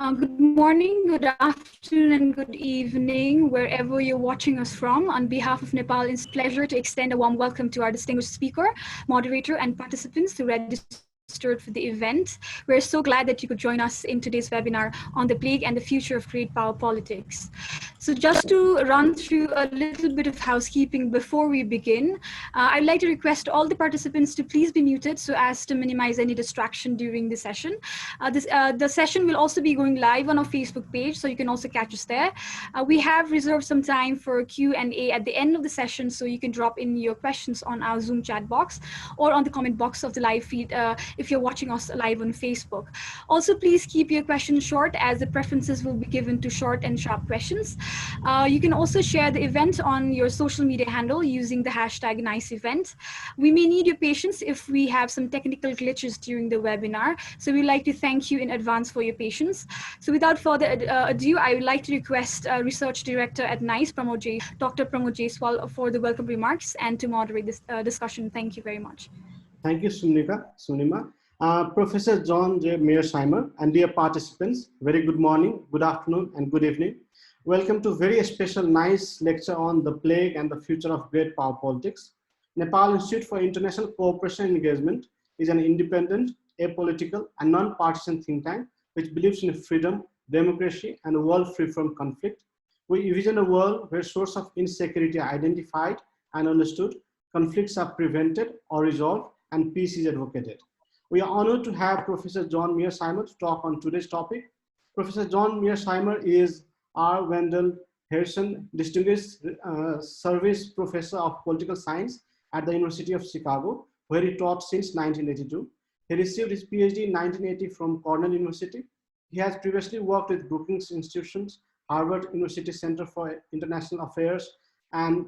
Good morning, good afternoon, and good evening, wherever you're watching us from. On behalf of Nepal, it's a pleasure to extend a warm welcome to our distinguished speaker, moderator, and participants who registered for the event. We're so glad that you could join us in today's webinar on the plague and the future of great power politics. So just to run through a little bit of housekeeping before we begin, I'd like to request all the participants to please be muted so as to minimize any distraction during the session. The session will also be going live on our Facebook page, so you can also catch us there. We have reserved some time for Q&A at the end of the session, so you can drop in your questions on our Zoom chat box or on the comment box of the live feed if you're watching us live on Facebook. Also, please keep your questions short, as the preferences will be given to short and sharp questions. You can also share the event on your social media handle using the hashtag #NiceEvent. We may need your patience if we have some technical glitches during the webinar, so we'd like to thank you in advance for your patience. So without further ado, I would like to request Research Director at NICE, Dr. Pramod Jaiswal, for the welcome remarks and to moderate this discussion. Thank you very much. Thank you, Sunima. Professor John J. Mearsheimer, and dear participants, very good morning, good afternoon, and good evening. Welcome to a very special NICE lecture on the plague and the future of great power politics. Nepal Institute for International Cooperation and Engagement is an independent, apolitical, and non-partisan think tank which believes in freedom, democracy, and a world free from conflict. We envision a world where sources of insecurity are identified and understood, conflicts are prevented or resolved, and peace is advocated. We are honored to have Professor John Mearsheimer to talk on today's topic. Professor John Mearsheimer is R. Wendell Harrison Distinguished Service Professor of Political Science at the University of Chicago, where he taught since 1982. He received his PhD in 1980 from Cornell University. He has previously worked with Brookings Institution, Harvard University Center for International Affairs, and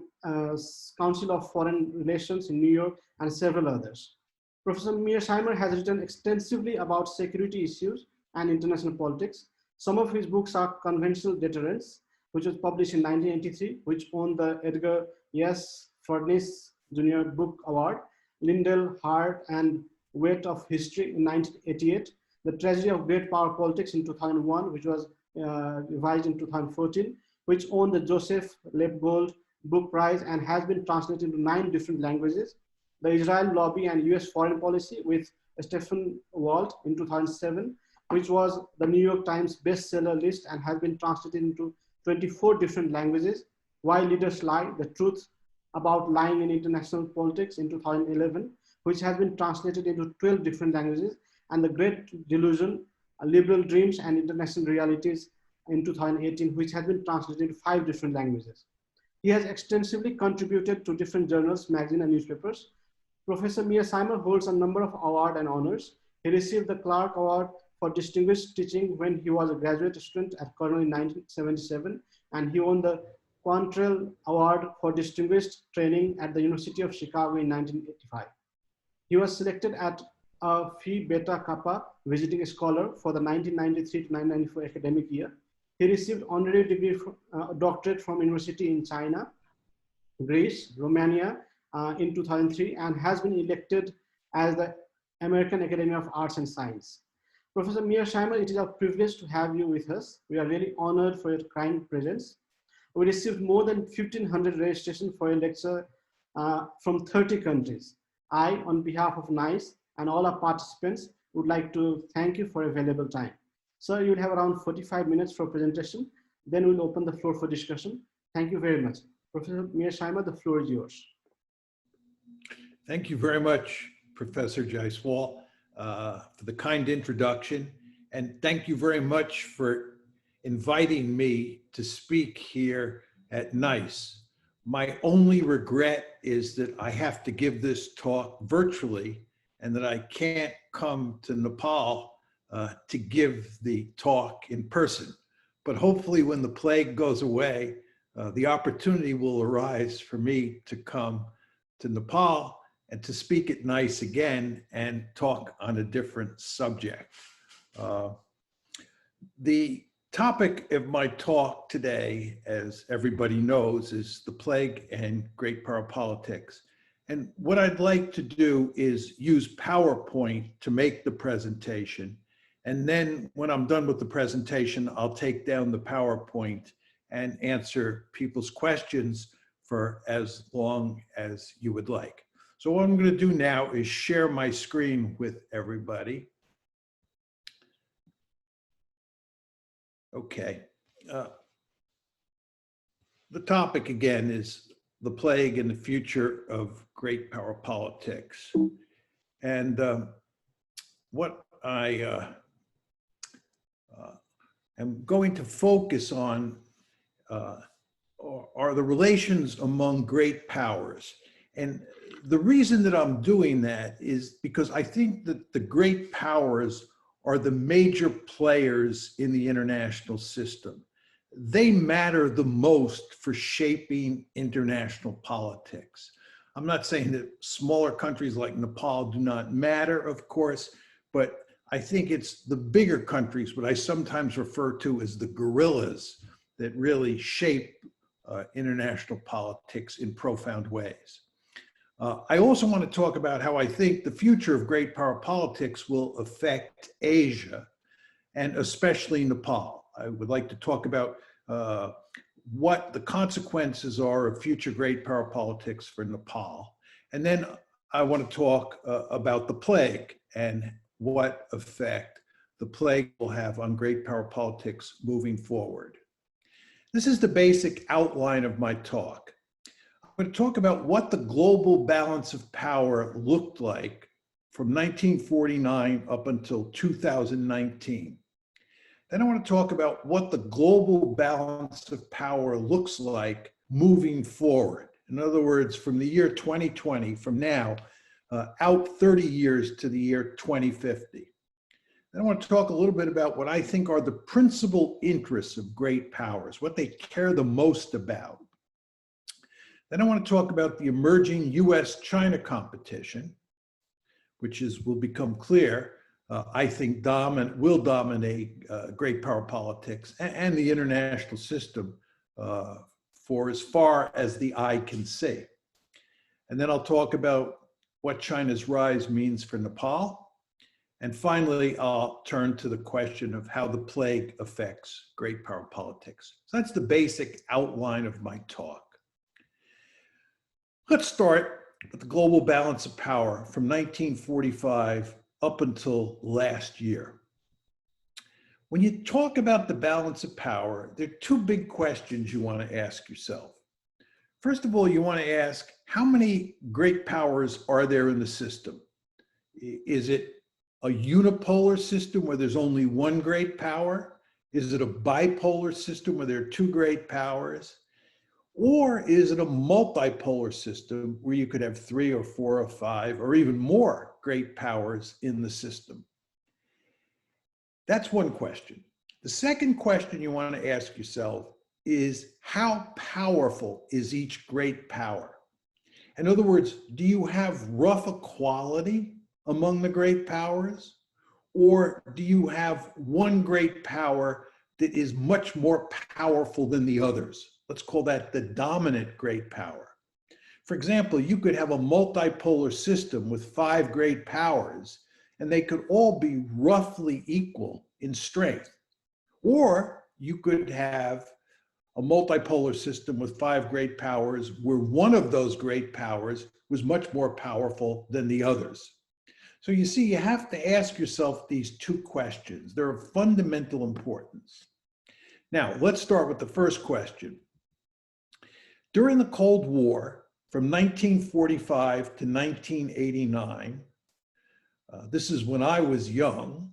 Council of Foreign Relations in New York, and several others. Professor Mearsheimer has written extensively about security issues and international politics. Some of his books are Conventional Deterrence, which was published in 1983, which won the Edgar S. Furniss Jr. Book Award, Liddell Hart and Weight of History in 1988, The Tragedy of Great Power Politics in 2001, which was revised in 2014, which won the Joseph Lepgold Book Prize and has been translated into 9 different languages. The Israel Lobby and U.S. Foreign Policy with Stephen Walt in 2007, which was the New York Times bestseller list and has been translated into 24 different languages. Why Leaders Lie, The Truth About Lying in International Politics in 2011, which has been translated into 12 different languages, and The Great Delusion, Liberal Dreams and International Realities in 2018, which has been translated into 5 different languages. He has extensively contributed to different journals, magazines, and newspapers. Professor Mearsheimer holds a number of awards and honors. He received the Clark Award for Distinguished Teaching when he was a graduate student at Cornell in 1977, and he won the Quantrell Award for Distinguished Training at the University of Chicago in 1985. He was selected as a Phi Beta Kappa visiting scholar for the 1993 to 1994 academic year. He received honorary degree doctorate from university in China, Greece, Romania in 2003, and has been elected as the American Academy of Arts and Science. Professor Mearsheimer, it is a privilege to have you with us. We are really honored for your kind presence. We received more than 1,500 registrations for a lecture from 30 countries. I, on behalf of NICE and all our participants, would like to thank you for your valuable time. Sir, you'll have around 45 minutes for presentation. Then we'll open the floor for discussion. Thank you very much. Professor Mearsheimer, the floor is yours. Thank you very much, Professor Jaiswal, for the kind introduction. And thank you very much for inviting me to speak here at NICE. My only regret is that I have to give this talk virtually and that I can't come to Nepal to give the talk in person. But hopefully when the plague goes away, the opportunity will arise for me to come to Nepal and to speak at NICE again and talk on a different subject. The topic of my talk today, as everybody knows, is the plague and great power politics. And what I'd like to do is use PowerPoint to make the presentation And then when I'm done with the presentation, I'll take down the PowerPoint and answer people's questions for as long as you would like. So what I'm going to do now is share my screen with everybody. Okay. The topic again is the plague and the future of great power politics. And what I am going to focus on are the relations among great powers. And the reason that I'm doing that is because I think that the great powers are the major players in the international system. They matter the most for shaping international politics. I'm not saying that smaller countries like Nepal do not matter, of course, but I think it's the bigger countries, what I sometimes refer to as the gorillas, that really shape international politics in profound ways. I also want to talk about how I think the future of great power politics will affect Asia, and especially Nepal. I would like to talk about what the consequences are of future great power politics for Nepal. And then I want to talk about the plague and what effect the plague will have on great power politics moving forward. This is the basic outline of my talk. I'm going to talk about what the global balance of power looked like from 1949 up until 2019. Then I want to talk about what the global balance of power looks like moving forward. In other words, from the year 2020, from now, out 30 years to the year 2050. Then I want to talk a little bit about what I think are the principal interests of great powers, what they care the most about. Then I want to talk about the emerging U.S.-China competition, which will become clear, I think will dominate great power politics and the international system for as far as the eye can see. And then I'll talk about what China's rise means for Nepal. And finally, I'll turn to the question of how the plague affects great power politics. So that's the basic outline of my talk. Let's start with the global balance of power from 1945 up until last year. When you talk about the balance of power, there are two big questions you want to ask yourself. First of all, you want to ask, how many great powers are there in the system? Is it a unipolar system where there's only one great power? Is it a bipolar system where there are two great powers? Or is it a multipolar system where you could have 3 or 4 or 5 or even more great powers in the system? That's one question. The second question you want to ask yourself is, how powerful is each great power? In other words, do you have rough equality among the great powers? Or do you have one great power that is much more powerful than the others? Let's call that the dominant great power. For example, you could have a multipolar system with 5 great powers, and they could all be roughly equal in strength. Or you could have a multipolar system with 5 great powers where one of those great powers was much more powerful than the others. So you see, you have to ask yourself these two questions. They're of fundamental importance. Now, let's start with the first question. During the Cold War, from 1945 to 1989, this is when I was young,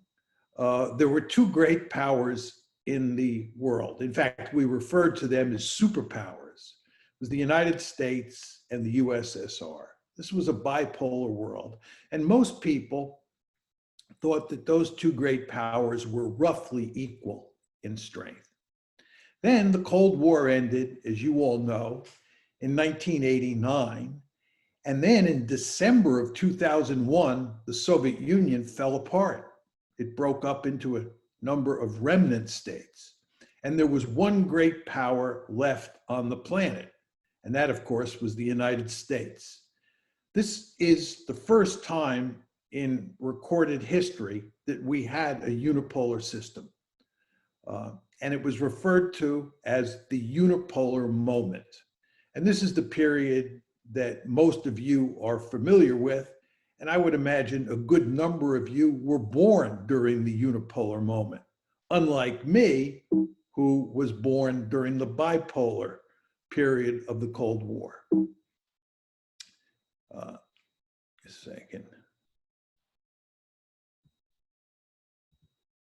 there were 2 great powers in the world. In fact, we referred to them as superpowers. It was the United States and the USSR. This was a bipolar world. And most people thought that those 2 great powers were roughly equal in strength. Then the Cold War ended, as you all know, in 1989. And then in December of 2001, the Soviet Union fell apart. It broke up into a number of remnant states. And there was one great power left on the planet. And that, of course, was the United States. This is the first time in recorded history that we had a unipolar system. And it was referred to as the unipolar moment. And this is the period that most of you are familiar with. And I would imagine a good number of you were born during the unipolar moment, unlike me, who was born during the bipolar period of the Cold War. A second.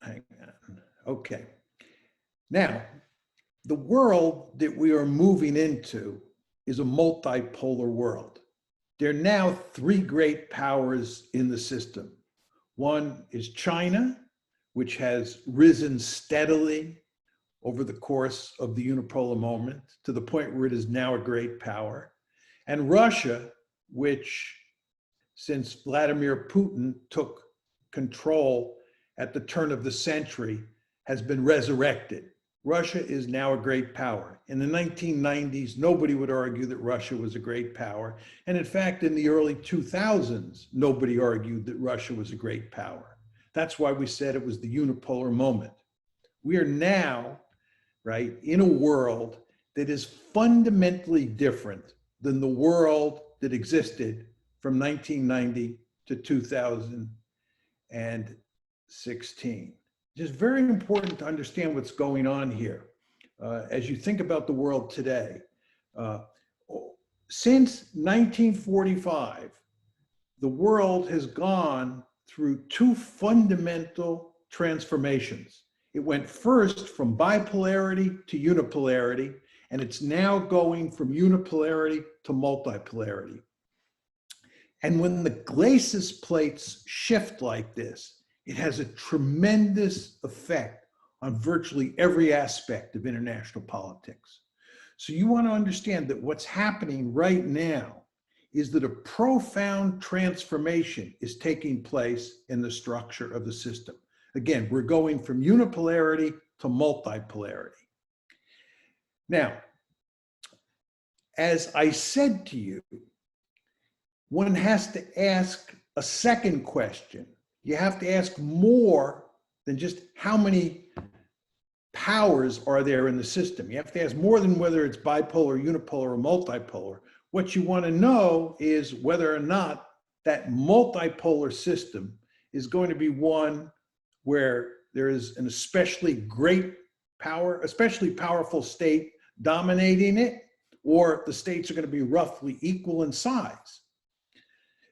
Hang on. Okay. Now, the world that we are moving into is a multipolar world. There are now three great powers in the system. One is China, which has risen steadily over the course of the unipolar moment to the point where it is now a great power. And Russia, which since Vladimir Putin took control at the turn of the century, has been resurrected. Russia is now a great power. In the 1990s, nobody would argue that Russia was a great power. And in fact, in the early 2000s, nobody argued that Russia was a great power. That's why we said it was the unipolar moment. We are now, right, in a world that is fundamentally different than the world that existed from 1990 to 2016. It's very important to understand what's going on here as you think about the world today. Since 1945, the world has gone through two fundamental transformations. It went first from bipolarity to unipolarity, and it's now going from unipolarity to multipolarity. And when the glacis plates shift like this, it has a tremendous effect on virtually every aspect of international politics. So you want to understand that what's happening right now is that a profound transformation is taking place in the structure of the system. Again, we're going from unipolarity to multipolarity. Now, as I said to you, one has to ask a second question. You have to ask more than just how many powers are there in the system. You have to ask more than whether it's bipolar, unipolar, or multipolar. What you want to know is whether or not that multipolar system is going to be one where there is an especially great power, especially powerful state dominating it, or the states are going to be roughly equal in size.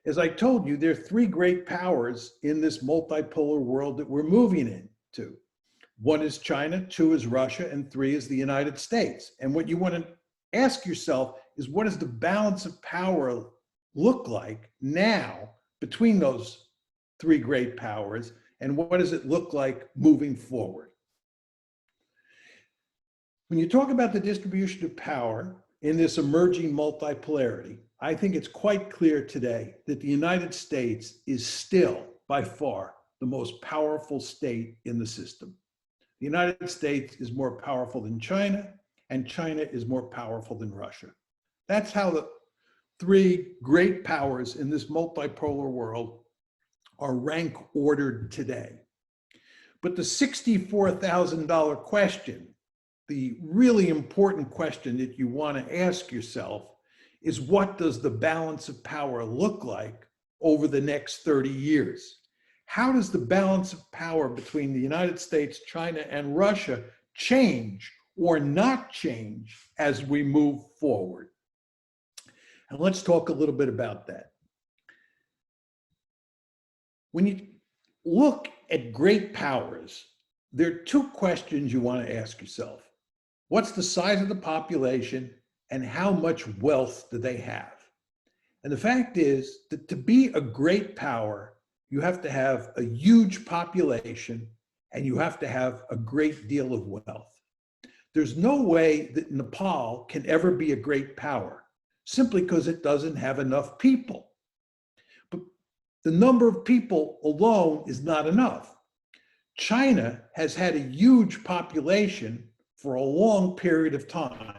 As I told you, there are three great powers in this multipolar world that we're moving into. One is China, two is Russia, and three is the United States. And what you want to ask yourself is, what does the balance of power look like now between those three great powers, and what does it look like moving forward? When you talk about the distribution of power in this emerging multipolarity, I think it's quite clear today that the United States is still, by far, the most powerful state in the system. The United States is more powerful than China, and China is more powerful than Russia. That's how the three great powers in this multipolar world are rank ordered today. But the $64,000 question, the really important question that you want to ask yourself, is what does the balance of power look like over the next 30 years? How does the balance of power between the United States, China, and Russia change or not change as we move forward? And let's talk a little bit about that. When you look at great powers, there are two questions you want to ask yourself. What's the size of the population, and how much wealth do they have? And the fact is that to be a great power, you have to have a huge population and you have to have a great deal of wealth. There's no way that Nepal can ever be a great power simply because it doesn't have enough people. But the number of people alone is not enough. China has had a huge population for a long period of time.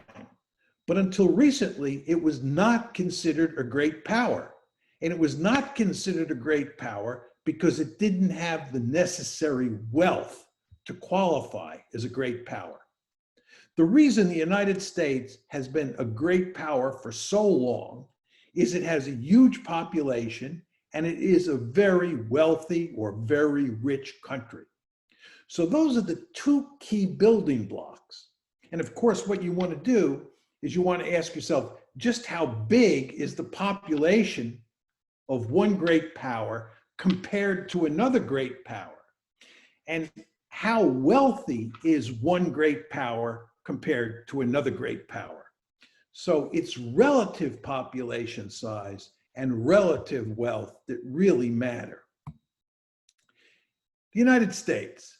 But until recently, it was not considered a great power. And it was not considered a great power, because it didn't have the necessary wealth to qualify as a great power. The reason the United States has been a great power for so long is it has a huge population and it is a very wealthy or very rich country. So those are the two key building blocks. And of course, what you want to do is you want to ask yourself, just how big is the population of one great power compared to another great power? And how wealthy is one great power compared to another great power? So it's relative population size and relative wealth that really matter. The United States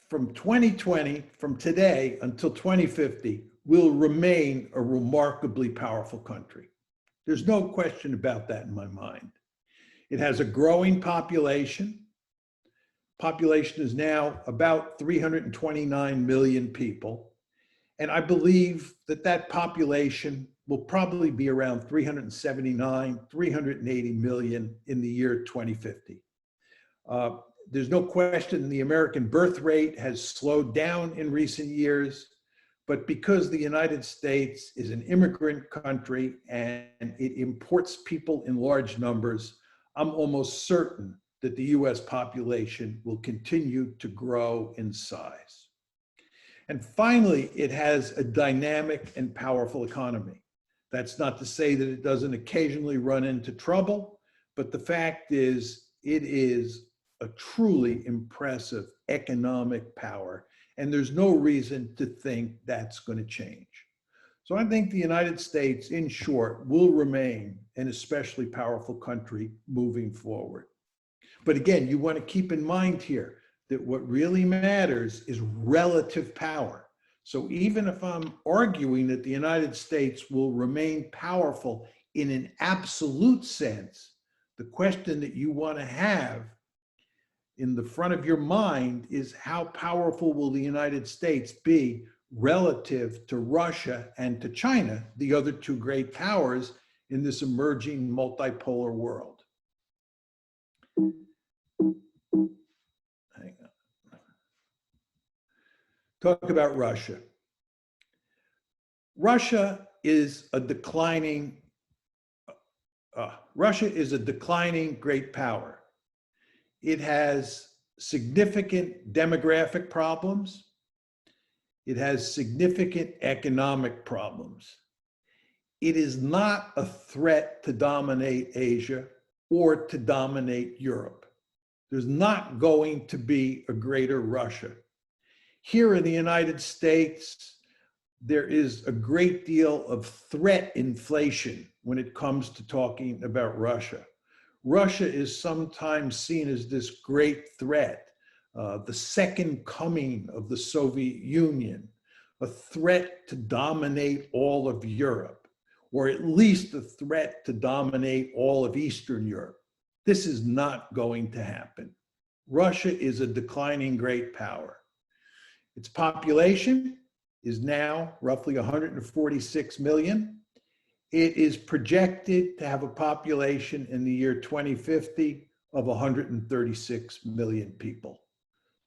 from 2020, from today until 2050, will remain a remarkably powerful country. There's no question about that in my mind. It has a growing population. Population is now about 329 million people. And I believe that that population will probably be around 379, 380 million in the year 2050. There's no question the American birth rate has slowed down in recent years, but because the United States is an immigrant country and it imports people in large numbers, I'm almost certain that the US population will continue to grow in size. And finally, it has a dynamic and powerful economy. That's not to say that it doesn't occasionally run into trouble, but the fact is, it is a truly impressive economic power, and there's no reason to think that's going to change. So I think the United States, in short, will remain an especially powerful country moving forward. But again, you want to keep in mind here that what really matters is relative power. So even if I'm arguing that the United States will remain powerful in an absolute sense, the question that you want to have in the front of your mind is, how powerful will the United States be relative to Russia and to China, the other two great powers in this emerging multipolar world? Hang on. Talk about Russia. Russia is a declining great power. It has significant demographic problems. It has significant economic problems. It is not a threat to dominate Asia or to dominate Europe. There's not going to be a greater Russia. Here in the United States, there is a great deal of threat inflation when it comes to talking about Russia. Russia is sometimes seen as this great threat, the second coming of the Soviet Union, a threat to dominate all of Europe, or at least a threat to dominate all of Eastern Europe. This is not going to happen. Russia is a declining great power. Its population is now roughly 146 million. It is projected to have a population in the year 2050 of 136 million people.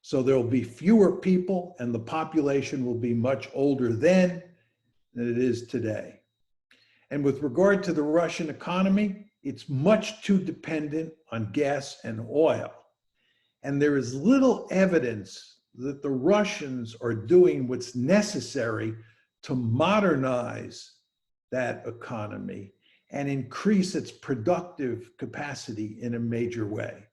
So there will be fewer people and the population will be much older then than it is today. And with regard to the Russian economy, it's much too dependent on gas and oil. And there is little evidence that the Russians are doing what's necessary to modernize that economy and increase its productive capacity in a major way.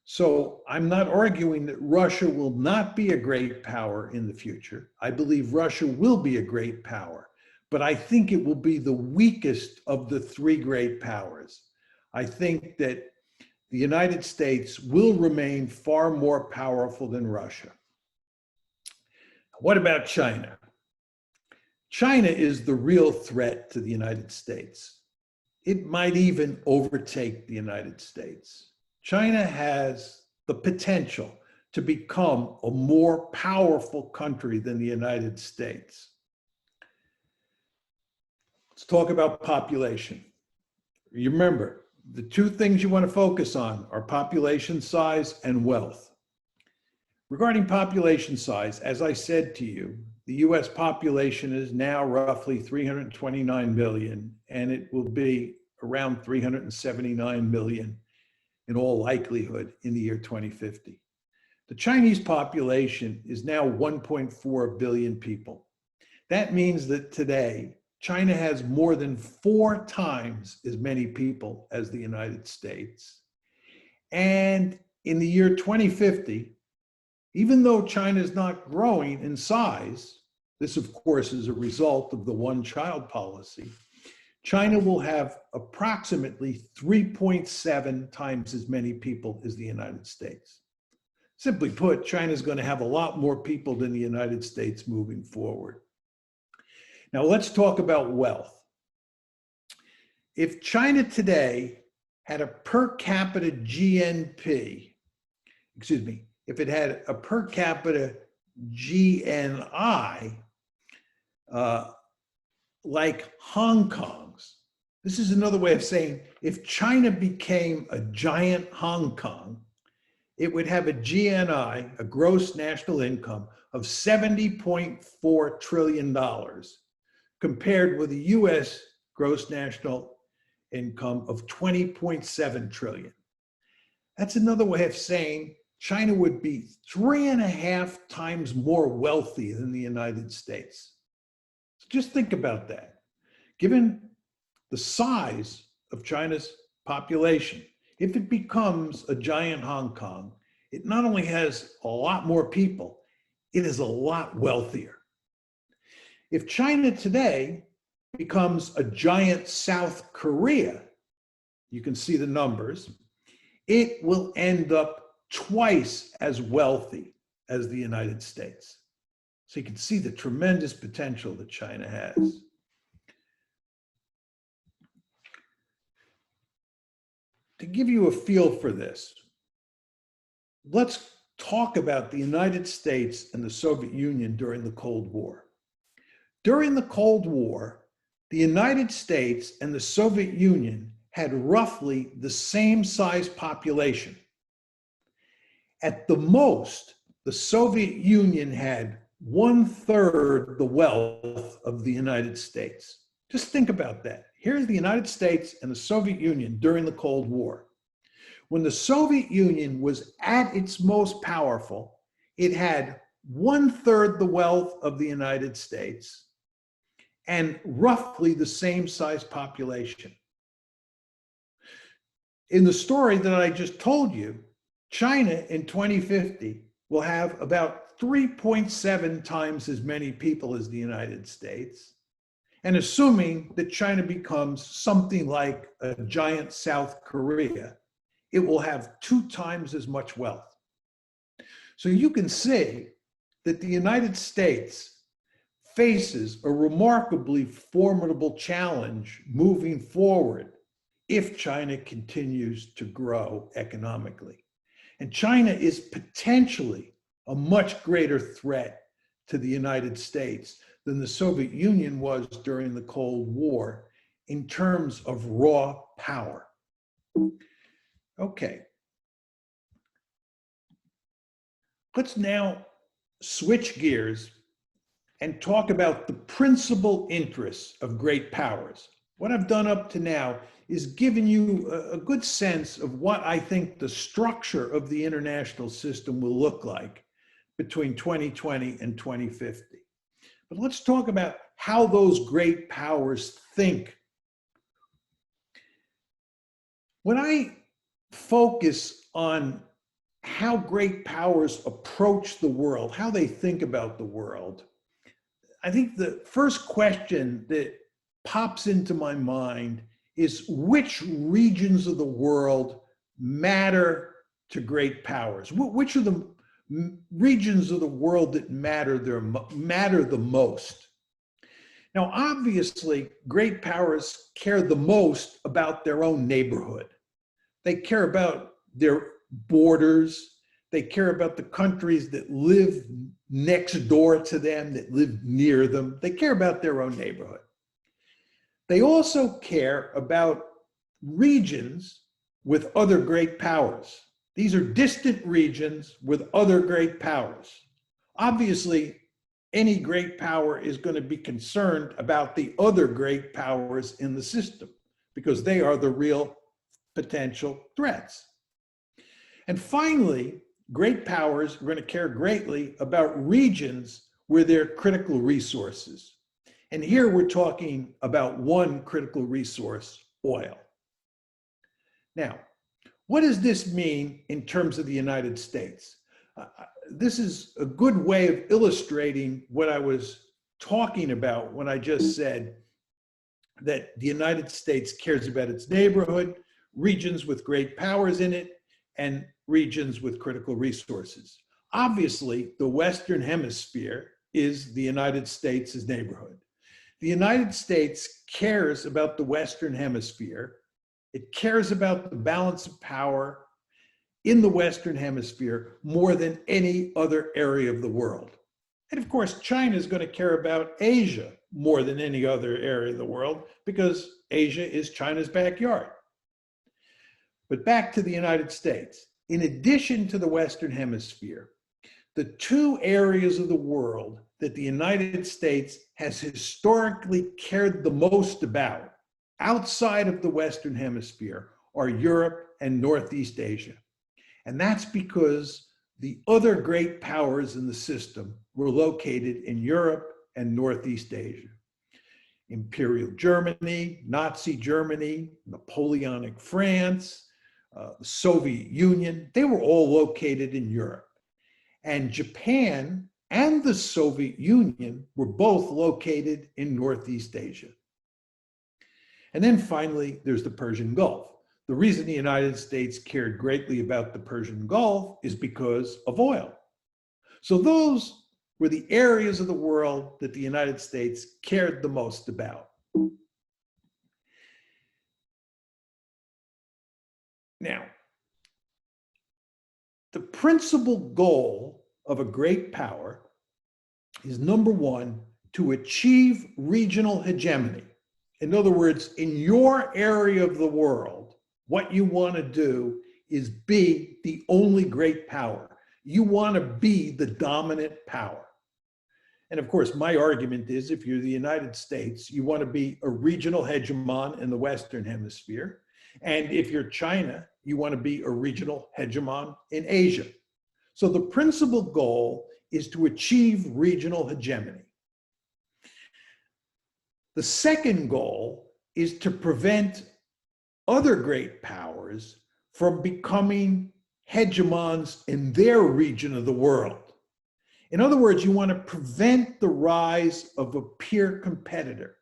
So I'm not arguing that Russia will not be a great power in the future. I believe Russia will be a great power, but I think it will be the weakest of the three great powers. I think that the United States will remain far more powerful than Russia. What about China? China is the real threat to the United States. It might even overtake the United States. China has the potential to become a more powerful country than the United States. Let's talk about population. You remember, the two things you want to focus on are population size and wealth. Regarding population size, as I said to you, the US population is now roughly 329 million, and it will be around 379 million in all likelihood in the year 2050. The Chinese population is now 1.4 billion people. That means that today, China has more than 4 times as many people as the United States. And in the year 2050, even though China is not growing in size, this of course is a result of the one-child policy, China will have approximately 3.7 times as many people as the United States. Simply put, China is going to have a lot more people than the United States moving forward. Now let's talk about wealth. If China today had a per capita GNP, if it had a per capita GNI like Hong Kong's, this is another way of saying if China became a giant Hong Kong, it would have a GNI, a gross national income, of $70.4 trillion, compared with the US gross national income of 20.7 trillion. That's another way of saying China would be 3.5 times more wealthy than the United States. So just think about that. Given the size of China's population, if it becomes a giant Hong Kong, it not only has a lot more people, it is a lot wealthier. If China today becomes a giant South Korea, you can see the numbers, it will end up twice as wealthy as the United States. So you can see the tremendous potential that China has. To give you a feel for this, let's talk about the United States and the Soviet Union during the Cold War. During the Cold War, the United States and the Soviet Union had roughly the same size population. At the most, the Soviet Union had 1/3 the wealth of the United States. Just think about that. Here's the United States and the Soviet Union during the Cold War. When the Soviet Union was at its most powerful, it had 1/3 the wealth of the United States and roughly the same size population. In the story that I just told you, China in 2050 will have about 3.7 times as many people as the United States. And assuming that China becomes something like a giant South Korea, it will have 2 times as much wealth. So you can see that the United States faces a remarkably formidable challenge moving forward if China continues to grow economically. And China is potentially a much greater threat to the United States than the Soviet Union was during the Cold War in terms of raw power. Okay. Let's now switch gears and talk about the principal interests of great powers. What I've done up to now is given you a good sense of what I think the structure of the international system will look like between 2020 and 2050. But let's talk about how those great powers think. When I focus on how great powers approach the world, how they think about the world, I think the first question that pops into my mind is which regions of the world matter to great powers? Which are the regions of the world that matter the most? Now, obviously, great powers care the most about their own neighborhood. They care about their borders. They care about the countries that live next door to them, that live near them. They care about their own neighborhood. They also care about regions with other great powers. These are distant regions with other great powers. Obviously, any great power is going to be concerned about the other great powers in the system because they are the real potential threats. And finally, great powers are going to care greatly about regions where there are critical resources. And here we're talking about one critical resource, oil. Now, what does this mean in terms of the United States? This is a good way of illustrating what I was talking about when I just said that the United States cares about its neighborhood, regions with great powers in it, and regions with critical resources. Obviously, the Western Hemisphere is the United States' neighborhood. The United States cares about the Western Hemisphere. It cares about the balance of power in the Western Hemisphere more than any other area of the world. And of course, China is going to care about Asia more than any other area of the world because Asia is China's backyard. But back to the United States. In addition to the Western Hemisphere, the two areas of the world that the United States has historically cared the most about outside of the Western Hemisphere are Europe and Northeast Asia. And that's because the other great powers in the system were located in Europe and Northeast Asia. Imperial Germany, Nazi Germany, Napoleonic France, the Soviet Union, they were all located in Europe. And Japan and the Soviet Union were both located in Northeast Asia. And then finally, there's the Persian Gulf. The reason the United States cared greatly about the Persian Gulf is because of oil. So those were the areas of the world that the United States cared the most about. Now, the principal goal of a great power is, number one, to achieve regional hegemony. In other words, in your area of the world, what you want to do is be the only great power. You want to be the dominant power. And of course, my argument is if you're the United States, you want to be a regional hegemon in the Western Hemisphere. And if you're China, you want to be a regional hegemon in Asia. So the principal goal is to achieve regional hegemony. The second goal is to prevent other great powers from becoming hegemons in their region of the world. In other words, you want to prevent the rise of a peer competitor.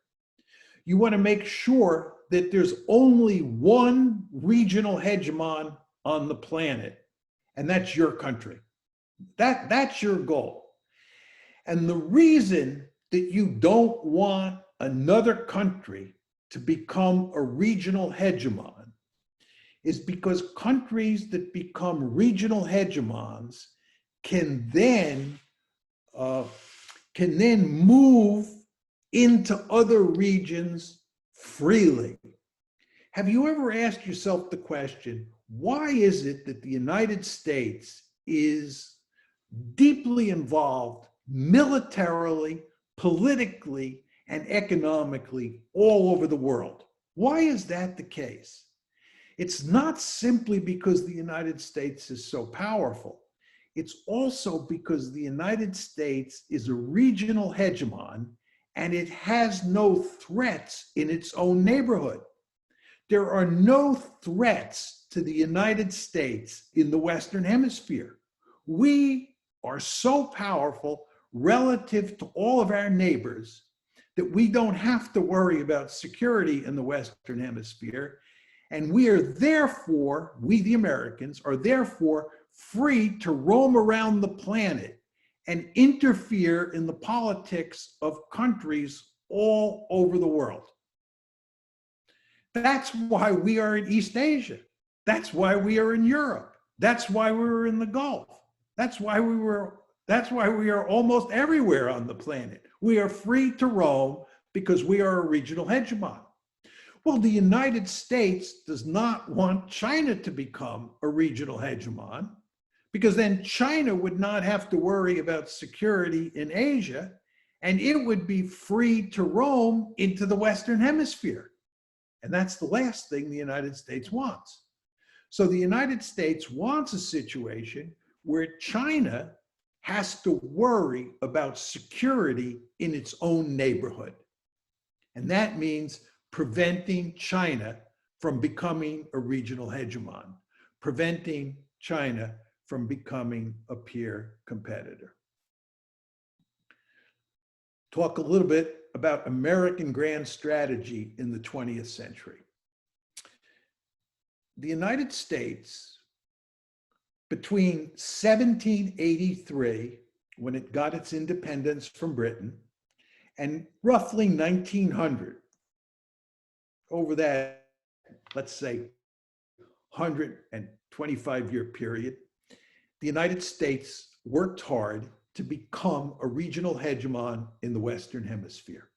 You want to make sure that there's only one regional hegemon on the planet, and that's your country. That's your goal. And the reason that you don't want another country to become a regional hegemon is because countries that become regional hegemons can then move into other regions freely. Have you ever asked yourself the question, why is it that the United States is deeply involved militarily, politically, and economically all over the world? Why is that the case? It's not simply because the United States is so powerful. It's also because the United States is a regional hegemon and it has no threats in its own neighborhood. There are no threats to the United States in the Western Hemisphere. We are so powerful relative to all of our neighbors that we don't have to worry about security in the Western Hemisphere. And we are therefore, we the Americans, are therefore free to roam around the planet and interfere in the politics of countries all over the world. That's why we are in East Asia. That's why we are in Europe. That's why we were in the Gulf. That's why we are almost everywhere on the planet. We are free to roam because we are a regional hegemon. Well, the United States does not want China to become a regional hegemon, because then China would not have to worry about security in Asia, and it would be free to roam into the Western Hemisphere. And that's the last thing the United States wants. So the United States wants a situation where China has to worry about security in its own neighborhood. And that means preventing China from becoming a regional hegemon, preventing China from becoming a peer competitor. Talk a little bit about American grand strategy in the 20th century. The United States, between 1783, when it got its independence from Britain, and roughly 1900, over that, let's say, 125-year period, the United States worked hard to become a regional hegemon in the Western Hemisphere.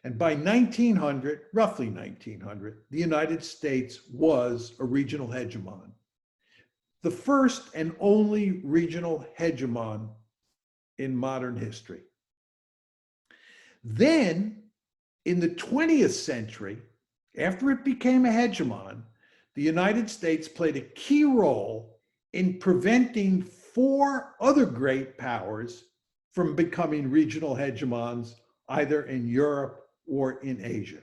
And by 1900, roughly 1900, the United States was a regional hegemon. The first and only regional hegemon in modern history. Then, in the 20th century, after it became a hegemon, the United States played a key role in preventing 4 other great powers from becoming regional hegemons, either in Europe or in Asia.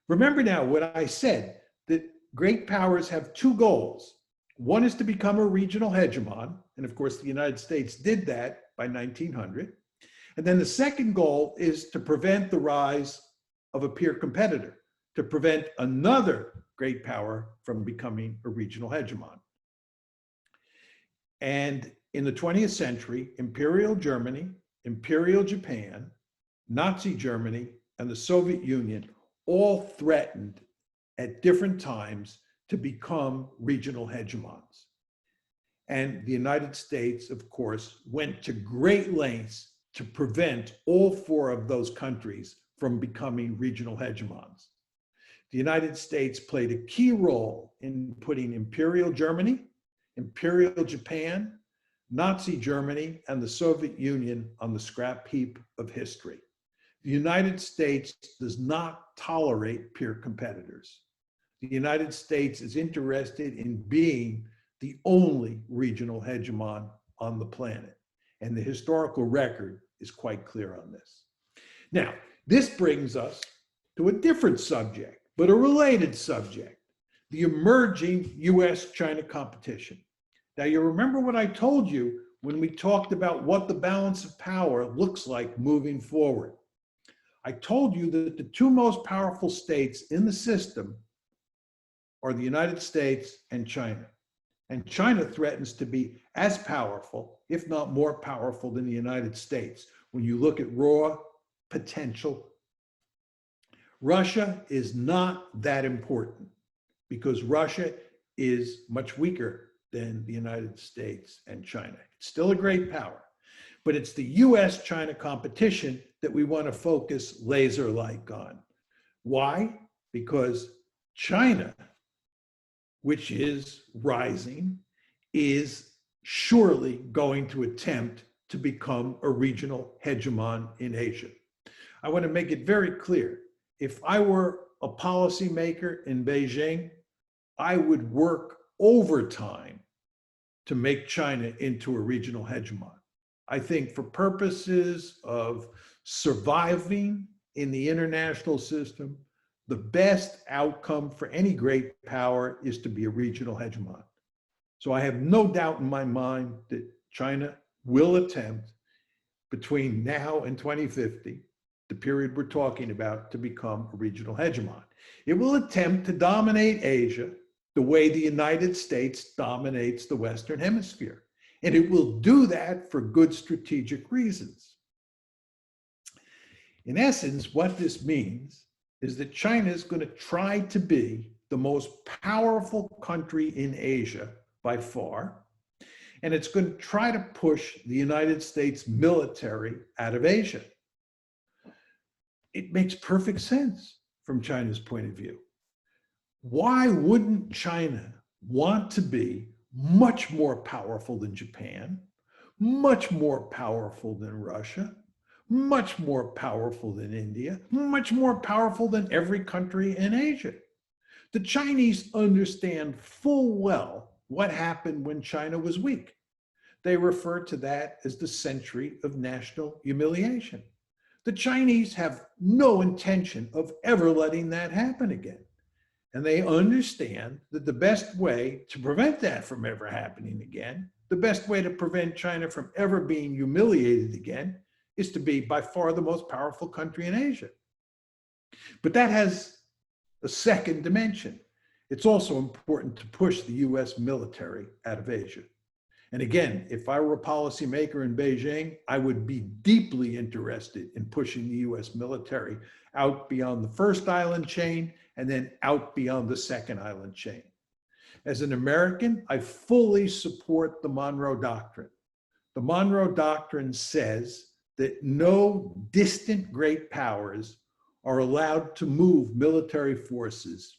Remember now what I said, that great powers have 2 goals. One is to become a regional hegemon, and of course the United States did that by 1900. And then the second goal is to prevent the rise of a peer competitor, to prevent another great power from becoming a regional hegemon. And in the 20th century, Imperial Germany, Imperial Japan, Nazi Germany, and the Soviet Union all threatened at different times to become regional hegemons. And the United States, of course, went to great lengths to prevent all 4 of those countries from becoming regional hegemons. The United States played a key role in putting Imperial Germany, Imperial Japan, Nazi Germany, and the Soviet Union on the scrap heap of history. The United States does not tolerate peer competitors. The United States is interested in being the only regional hegemon on the planet. And the historical record is quite clear on this. Now, this brings us to a different subject, but a related subject, the emerging US-China competition. Now, you remember what I told you when we talked about what the balance of power looks like moving forward. I told you that the 2 most powerful states in the system are the United States and China. And China threatens to be as powerful, if not more powerful than the United States, when you look at raw potential. Russia is not that important because Russia is much weaker than the United States and China. It's still a great power, but it's the US-China competition that we want to focus laser-like on. Why? Because China, which is rising, is surely going to attempt to become a regional hegemon in Asia. I want to make it very clear. If I were a policymaker in Beijing, I would work overtime to make China into a regional hegemon. I think for purposes of surviving in the international system, the best outcome for any great power is to be a regional hegemon. So I have no doubt in my mind that China will attempt between now and 2050, the period we're talking about, to become a regional hegemon. It will attempt to dominate Asia the way the United States dominates the Western Hemisphere. And it will do that for good strategic reasons. In essence, what this means is that China is going to try to be the most powerful country in Asia by far, and it's going to try to push the United States military out of Asia. It makes perfect sense from China's point of view. Why wouldn't China want to be much more powerful than Japan, much more powerful than Russia, much more powerful than India, much more powerful than every country in Asia? The Chinese understand full well what happened when China was weak. They refer to that as the century of national humiliation. The Chinese have no intention of ever letting that happen again. And they understand that the best way to prevent that from ever happening again, the best way to prevent China from ever being humiliated again, is to be by far the most powerful country in Asia. But that has a second dimension. It's also important to push the US military out of Asia. And again, if I were a policymaker in Beijing, I would be deeply interested in pushing the US military out beyond the first island chain and then out beyond the second island chain. As an American, I fully support the Monroe Doctrine. The Monroe Doctrine says that no distant great powers are allowed to move military forces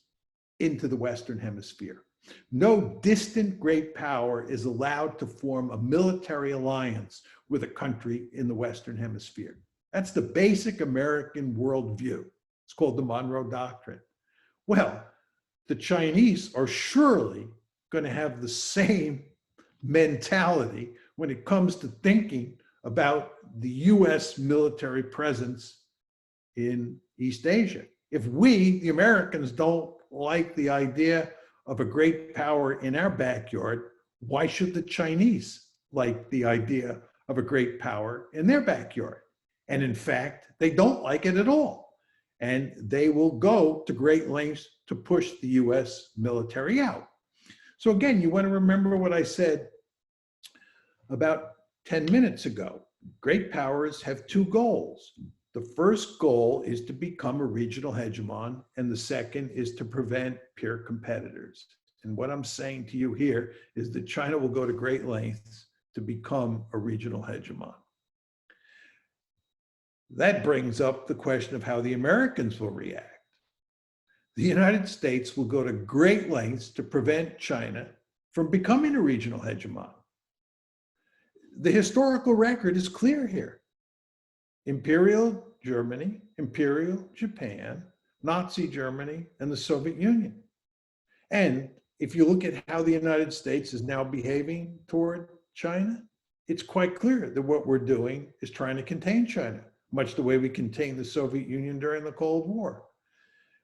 into the Western Hemisphere. No distant great power is allowed to form a military alliance with a country in the Western Hemisphere. That's the basic American worldview. It's called the Monroe Doctrine. Well, the Chinese are surely going to have the same mentality when it comes to thinking about the US military presence in East Asia. If we, the Americans, don't like the idea of a great power in our backyard, why should the Chinese like the idea of a great power in their backyard? And in fact, they don't like it at all. And they will go to great lengths to push the US military out. So again, you want to remember what I said about 10 minutes ago. Great powers have two goals. The first goal is to become a regional hegemon, and the second is to prevent peer competitors. And what I'm saying to you here is that China will go to great lengths to become a regional hegemon. That brings up the question of how the Americans will react. The United States will go to great lengths to prevent China from becoming a regional hegemon. The historical record is clear here. Imperial Germany, Imperial Japan, Nazi Germany, and the Soviet Union. And if you look at how the United States is now behaving toward China, it's quite clear that what we're doing is trying to contain China, much the way we contained the Soviet Union during the Cold War.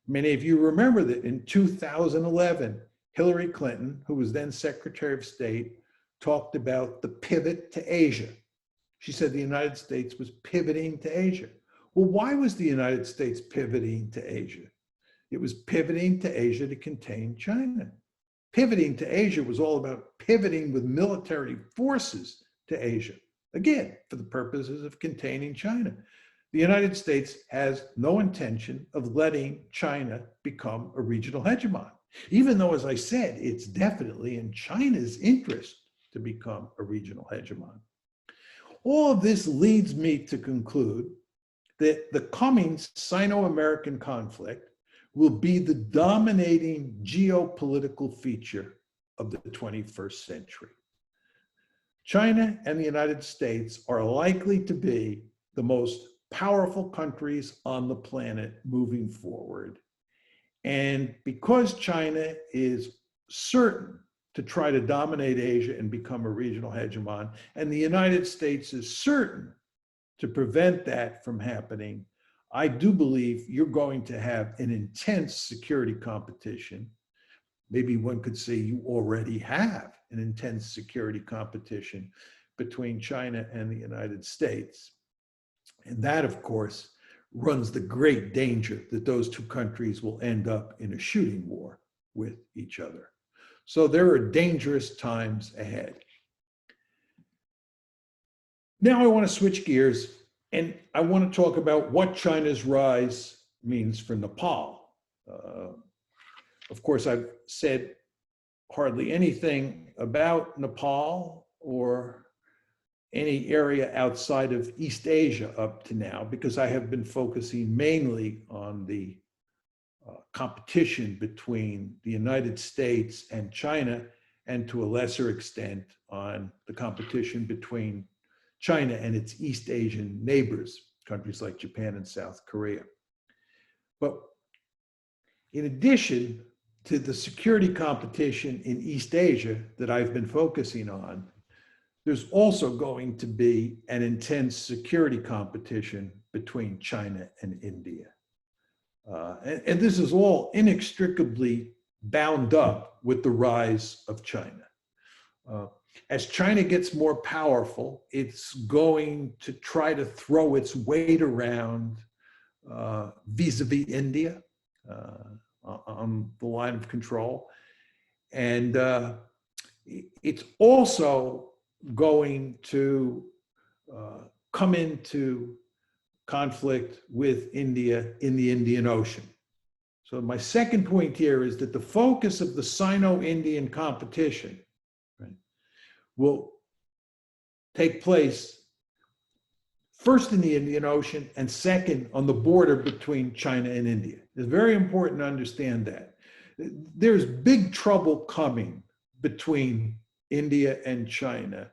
Many of you remember that in 2011, Hillary Clinton, who was then Secretary of State, talked about the pivot to Asia. She said the United States was pivoting to Asia. Well, why was the United States pivoting to Asia? It was pivoting to Asia to contain China. Pivoting to Asia was all about pivoting with military forces to Asia, again, for the purposes of containing China. The United States has no intention of letting China become a regional hegemon, even though, as I said, it's definitely in China's interest to become a regional hegemon. All of this leads me to conclude that the coming Sino-American conflict will be the dominating geopolitical feature of the 21st century. China and the United States are likely to be the most powerful countries on the planet moving forward. And because China is certain to try to dominate Asia and become a regional hegemon, and the United States is certain to prevent that from happening, I do believe you're going to have an intense security competition. Maybe one could say you already have an intense security competition between China and the United States. And that, of course, runs the great danger that those two countries will end up in a shooting war with each other. So there are dangerous times ahead. Now I want to switch gears, and I want to talk about what China's rise means for Nepal. Of course, I've said hardly anything about Nepal or any area outside of East Asia up to now, because I have been focusing mainly on the competition between the United States and China, and to a lesser extent on the competition between China and its East Asian neighbors, countries like Japan and South Korea. But in addition to the security competition in East Asia that I've been focusing on, there's also going to be an intense security competition between China and India. And this is all inextricably bound up with the rise of China. As China gets more powerful, it's going to try to throw its weight around vis-a-vis India on the line of control. And it's also going to come into conflict with India in the Indian Ocean. So my second point here is that the focus of the Sino-Indian competition, right, will take place first in the Indian Ocean and second on the border between China and India. It's very important to understand that. There's big trouble coming between India and China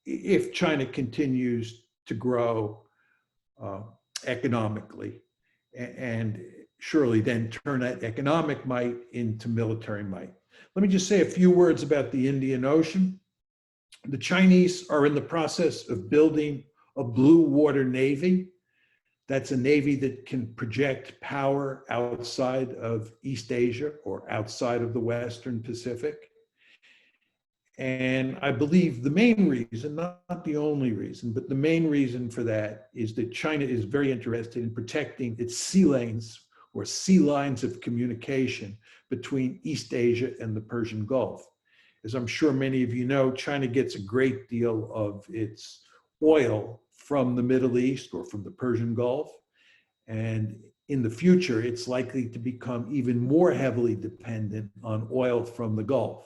if China continues to grow economically, and surely then turn that economic might into military might. Let me just say a few words about the Indian Ocean. The Chinese are in the process of building a blue water navy. That's a navy that can project power outside of East Asia or outside of the Western Pacific. And I believe the main reason, not the only reason, but the main reason for that is that China is very interested in protecting its sea lanes or sea lines of communication between East Asia and the Persian Gulf. As I'm sure many of you know, China gets a great deal of its oil from the Middle East or from the Persian Gulf. And in the future, it's likely to become even more heavily dependent on oil from the Gulf.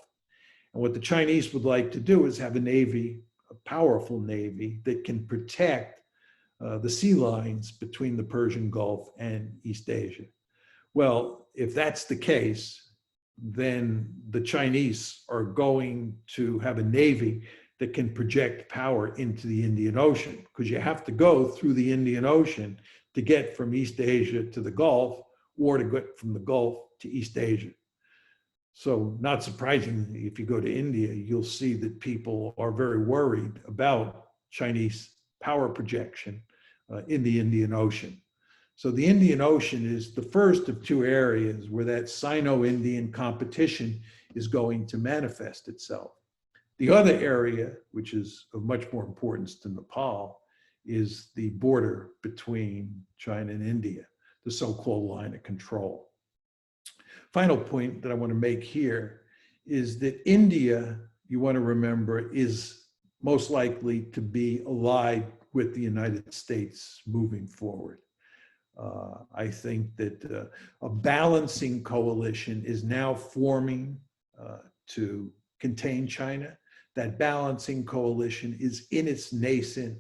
And what the Chinese would like to do is have a navy, a powerful navy that can protect the sea lines between the Persian Gulf and East Asia. Well, if that's the case, then the Chinese are going to have a navy that can project power into the Indian Ocean, because you have to go through the Indian Ocean to get from East Asia to the Gulf, or to get from the Gulf to East Asia. So not surprisingly, if you go to India, you'll see that people are very worried about Chinese power projection in the Indian Ocean. So the Indian Ocean is the first of two areas where that Sino-Indian competition is going to manifest itself. The other area, which is of much more importance to Nepal, is the border between China and India, the so-called line of control. Final point that I want to make here is that India, you want to remember, is most likely to be allied with the United States moving forward. I think that a balancing coalition is now forming to contain China. That balancing coalition is in its nascent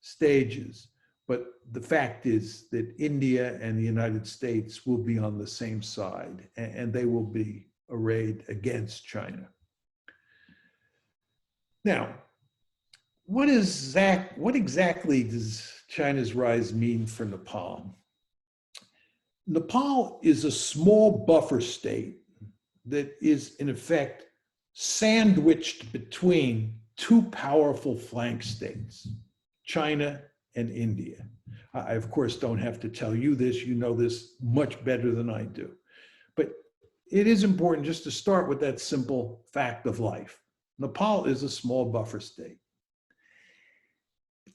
stages. But the fact is that India and the United States will be on the same side, and they will be arrayed against China. Now, what exactly does China's rise mean for Nepal? Nepal is a small buffer state that is, in effect, sandwiched between two powerful flank states, China and India. I, of course, don't have to tell you this. You know this much better than I do. But it is important just to start with that simple fact of life. Nepal is a small buffer state.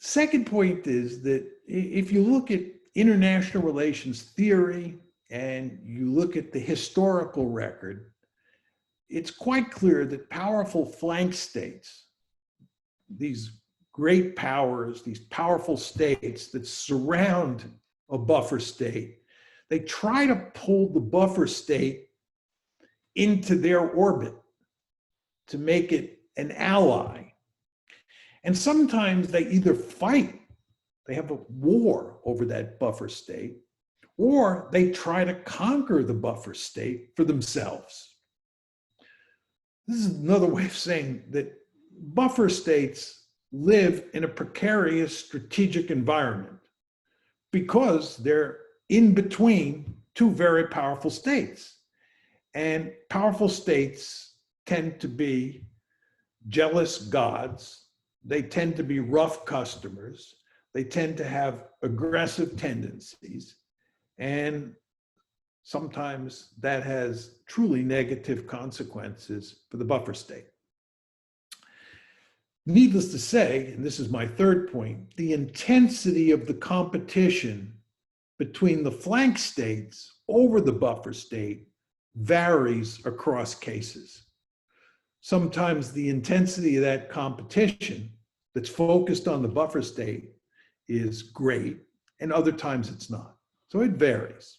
Second point is that if you look at international relations theory and you look at the historical record, it's quite clear that powerful flank states, these great powers, these powerful states that surround a buffer state, they try to pull the buffer state into their orbit to make it an ally. And sometimes they either fight, they have a war over that buffer state, or they try to conquer the buffer state for themselves. This is another way of saying that buffer states live in a precarious strategic environment because they're in between two very powerful states. And powerful states tend to be jealous gods. They tend to be rough customers. They tend to have aggressive tendencies. And sometimes that has truly negative consequences for the buffer state. Needless to say, and this is my third point, the intensity of the competition between the flank states over the buffer state varies across cases. Sometimes the intensity of that competition that's focused on the buffer state is great, and other times it's not. So it varies.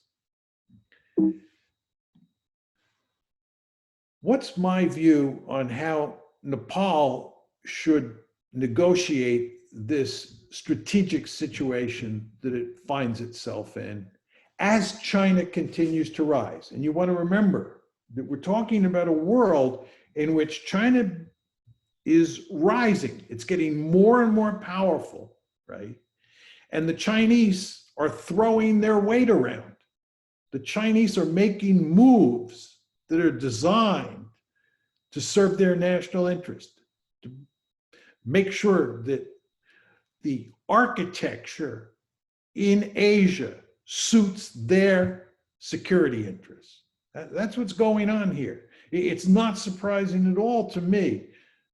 What's my view on how Nepal should negotiate this strategic situation that it finds itself in as China continues to rise? And you want to remember that we're talking about a world in which China is rising. It's getting more and more powerful, right? And the Chinese are throwing their weight around. The Chinese are making moves that are designed to serve their national interest, to make sure that the architecture in Asia suits their security interests. That's what's going on here. It's not surprising at all to me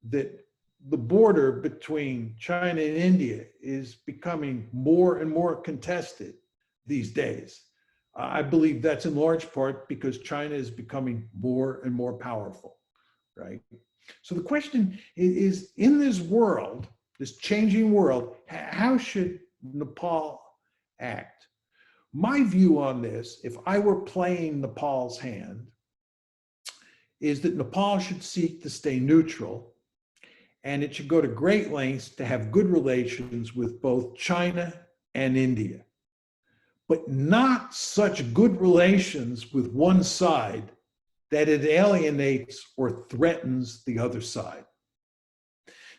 that the border between China and India is becoming more and more contested these days. I believe that's in large part because China is becoming more and more powerful, right? So the question is, in this world, this changing world, how should Nepal act? My view on this, if I were playing Nepal's hand, is that Nepal should seek to stay neutral, and it should go to great lengths to have good relations with both China and India, but not such good relations with one side that it alienates or threatens the other side.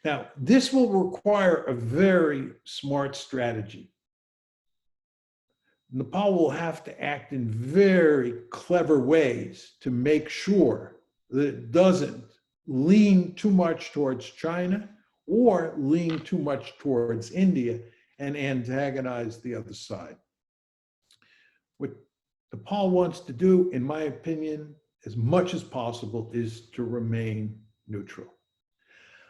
Now, this will require a very smart strategy. Nepal will have to act in very clever ways to make sure that it doesn't lean too much towards China or lean too much towards India and antagonize the other side. What Nepal wants to do, in my opinion, as much as possible, is to remain neutral.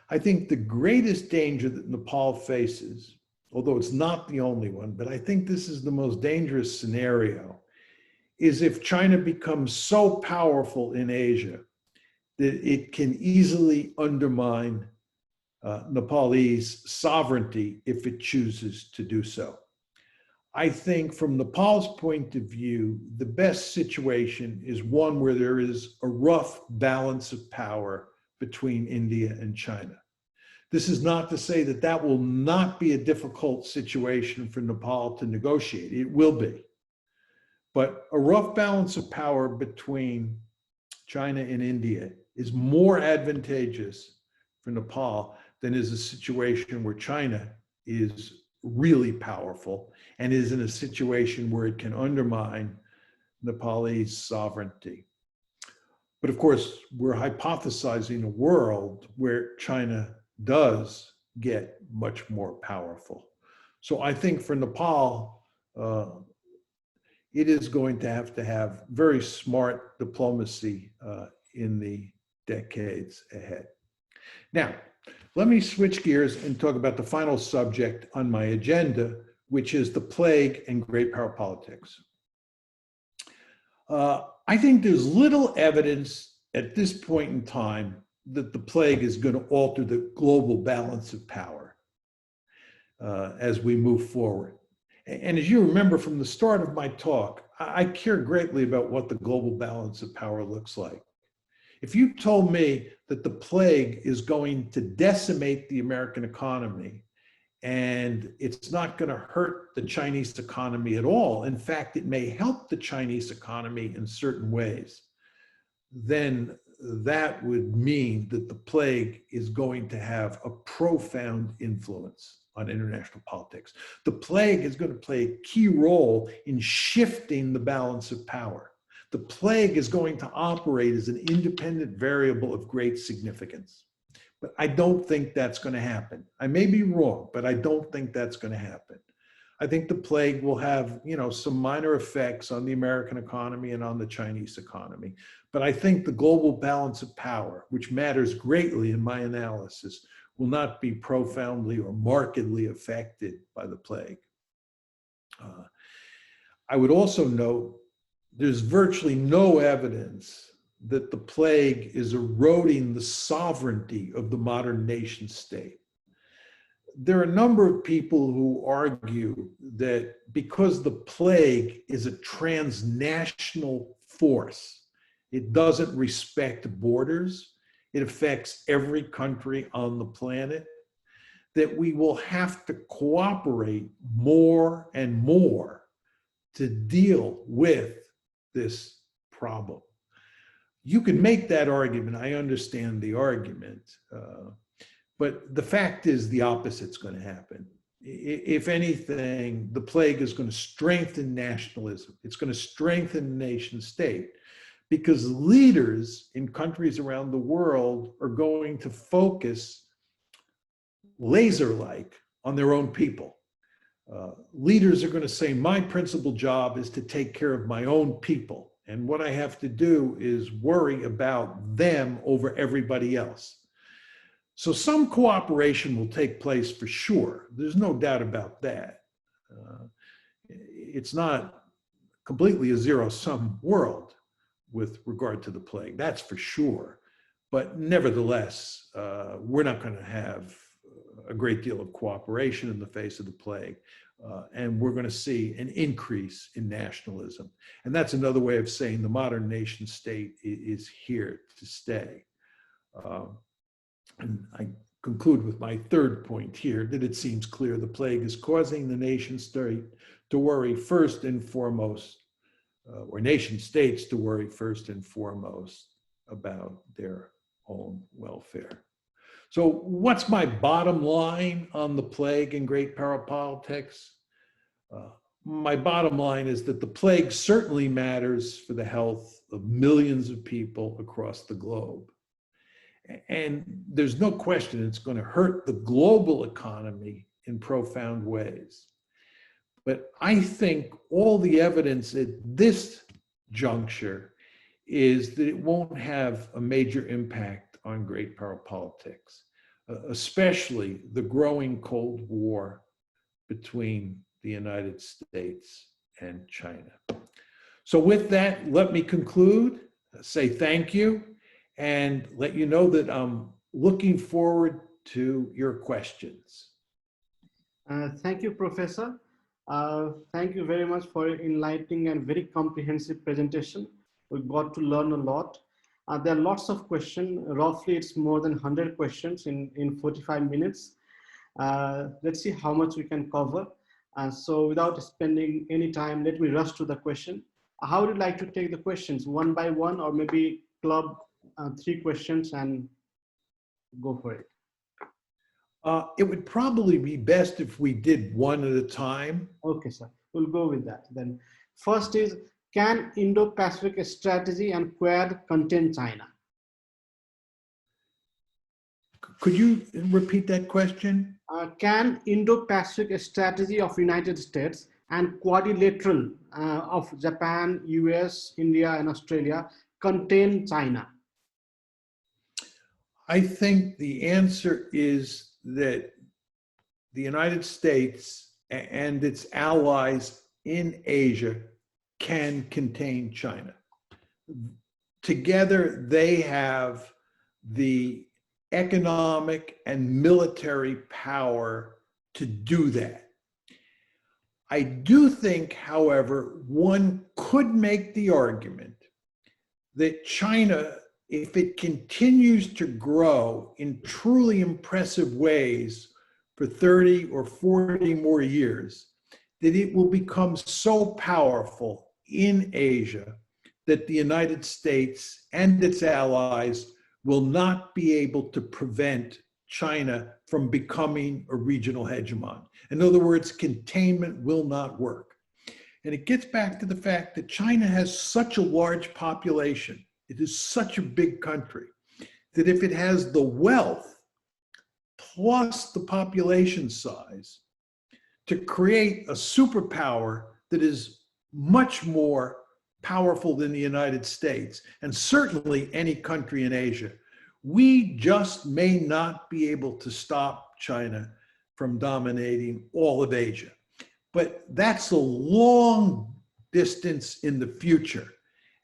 I think the greatest danger that Nepal faces, although it's not the only one, but I think this is the most dangerous scenario, is if China becomes so powerful in Asia that it can easily undermine Nepalese sovereignty if it chooses to do so. I think from Nepal's point of view, the best situation is one where there is a rough balance of power between India and China. This is not to say that that will not be a difficult situation for Nepal to negotiate. It will be. But a rough balance of power between China and India is more advantageous for Nepal than is a situation where China is really powerful and is in a situation where it can undermine Nepalese sovereignty. But of course, we're hypothesizing a world where China does get much more powerful. So I think for Nepal, it is going to have very smart diplomacy in the decades ahead. Now, let me switch gears and talk about the final subject on my agenda, which is the plague and great power politics. I think there's little evidence at this point in time that the plague is going to alter the global balance of power as we move forward. And as you remember from the start of my talk, I care greatly about what the global balance of power looks like. If you told me that the plague is going to decimate the American economy and it's not going to hurt the Chinese economy at all. In fact, it may help the Chinese economy in certain ways, then that would mean that the plague is going to have a profound influence on international politics. The plague is going to play a key role in shifting the balance of power. The plague is going to operate as an independent variable of great significance. But I don't think that's going to happen. I may be wrong, but I don't think that's going to happen. I think the plague will have, some minor effects on the American economy and on the Chinese economy. But I think the global balance of power, which matters greatly in my analysis, will not be profoundly or markedly affected by the plague. I would also note there's virtually no evidence that the plague is eroding the sovereignty of the modern nation state. There are a number of people who argue that because the plague is a transnational force, it doesn't respect borders, it affects every country on the planet, that we will have to cooperate more and more to deal with this problem. You can make that argument. I understand the argument. But the fact is the opposite's going to happen. If anything, the plague is going to strengthen nationalism. It's going to strengthen the nation state because leaders in countries around the world are going to focus laser-like on their own people. Leaders are going to say, my principal job is to take care of my own people. And what I have to do is worry about them over everybody else. So some cooperation will take place for sure. There's no doubt about that. It's not completely a zero-sum world with regard to the plague, that's for sure. But nevertheless, we're not going to have a great deal of cooperation in the face of the plague. And we're going to see an increase in nationalism. And that's another way of saying the modern nation state is here to stay. And I conclude with my third point here, that it seems clear the plague is causing the nation state to worry first and foremost, or nation states to worry first and foremost about their own welfare. So what's my bottom line on the plague and great power politics? My bottom line is that the plague certainly matters for the health of millions of people across the globe. And there's no question it's going to hurt the global economy in profound ways. But I think all the evidence at this juncture is that it won't have a major impact on great power politics, especially the growing Cold War between the United States and China. So with that, let me conclude, say thank you, and let you know that I'm looking forward to your questions. Thank you, Professor. Thank you very much for your enlightening and very comprehensive presentation. We got to learn a lot. There are lots of questions. Roughly, it's more than 100 questions in 45 minutes. Let's see how much we can cover. So without spending any time, let me rush to the question. How would you like to take the questions, one by one, or maybe club 3 questions and go for it? It would probably be best if we did one at a time. Okay, sir. We'll go with that. Then first is, can Indo-Pacific strategy and Quad contain China? Could you repeat that question? Can Indo-Pacific strategy of United States and quadrilateral of Japan, US, India, and Australia contain China? I think the answer is that the United States and its allies in Asia can contain China. Together, they have the economic and military power to do that. I do think, however, one could make the argument that China, if it continues to grow in truly impressive ways, for 30 or 40 more years, that it will become so powerful in Asia that the United States and its allies will not be able to prevent China from becoming a regional hegemon. In other words, containment will not work. And it gets back to the fact that China has such a large population, it is such a big country, that if it has the wealth plus the population size to create a superpower that is much more powerful than the United States, and certainly any country in Asia, we just may not be able to stop China from dominating all of Asia. But that's a long distance in the future.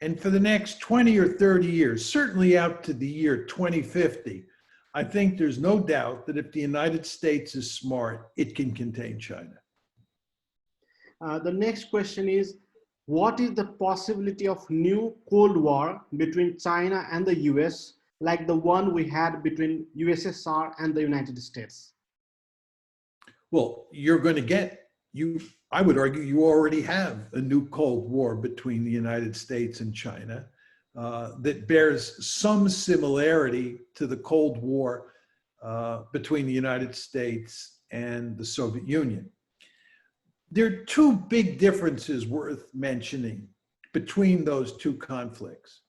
And for the next 20 or 30 years, certainly out to the year 2050, I think there's no doubt that if the United States is smart, it can contain China. The next question is, what is the possibility of new Cold War between China and the US, like the one we had between USSR and the United States? Well, you're going to get, I would argue you already have a new Cold War between the United States and China that bears some similarity to the Cold War between the United States and the Soviet Union. There are two big differences worth mentioning between those two conflicts.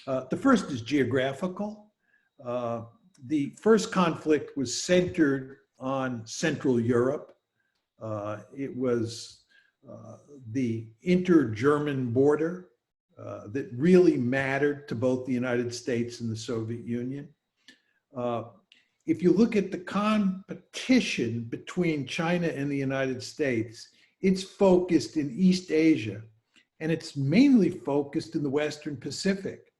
The first is geographical. The first conflict was centered on Central Europe. It was the inter-German border that really mattered to both the United States and the Soviet Union. If you look at the competition between China and the United States, it's focused in East Asia, and it's mainly focused in the Western Pacific.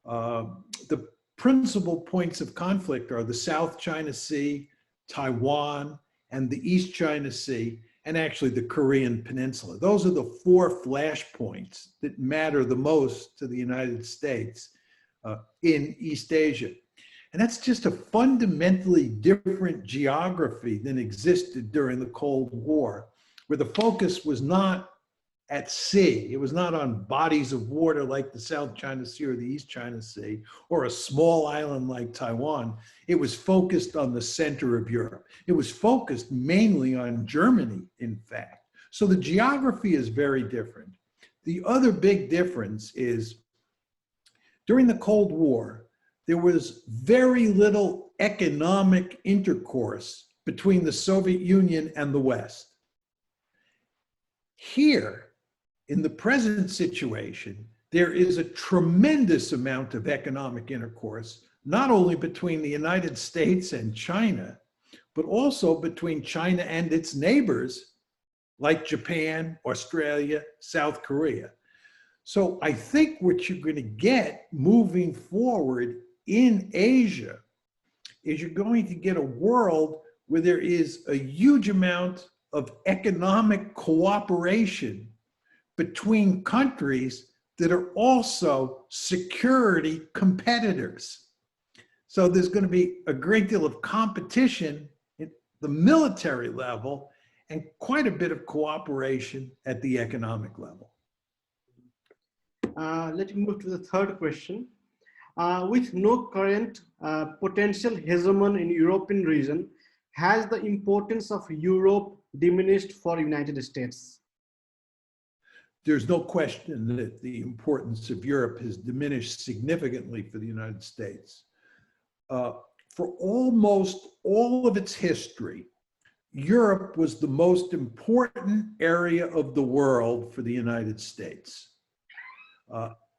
The principal points of conflict are the South China Sea, Taiwan, and the East China Sea, and actually the Korean Peninsula. Those are the four flashpoints that matter the most to the United States in East Asia. And that's just a fundamentally different geography than existed during the Cold War, where the focus was not at sea. It was not on bodies of water like the South China Sea or the East China Sea, or a small island like Taiwan. It was focused on the center of Europe. It was focused mainly on Germany, in fact. So the geography is very different. The other big difference is during the Cold War, there was very little economic intercourse between the Soviet Union and the West. Here, in the present situation, there is a tremendous amount of economic intercourse, not only between the United States and China, but also between China and its neighbors, like Japan, Australia, South Korea. So I think what you're going to get moving forward in Asia is you're going to get a world where there is a huge amount of economic cooperation between countries that are also security competitors. So there's going to be a great deal of competition at the military level and quite a bit of cooperation at the economic level. Let me move to the third question. With no current potential hegemon in European region, has the importance of Europe diminished for United States? There's no question that the importance of Europe has diminished significantly for the United States. For almost all of its history, Europe was the most important area of the world for the United States.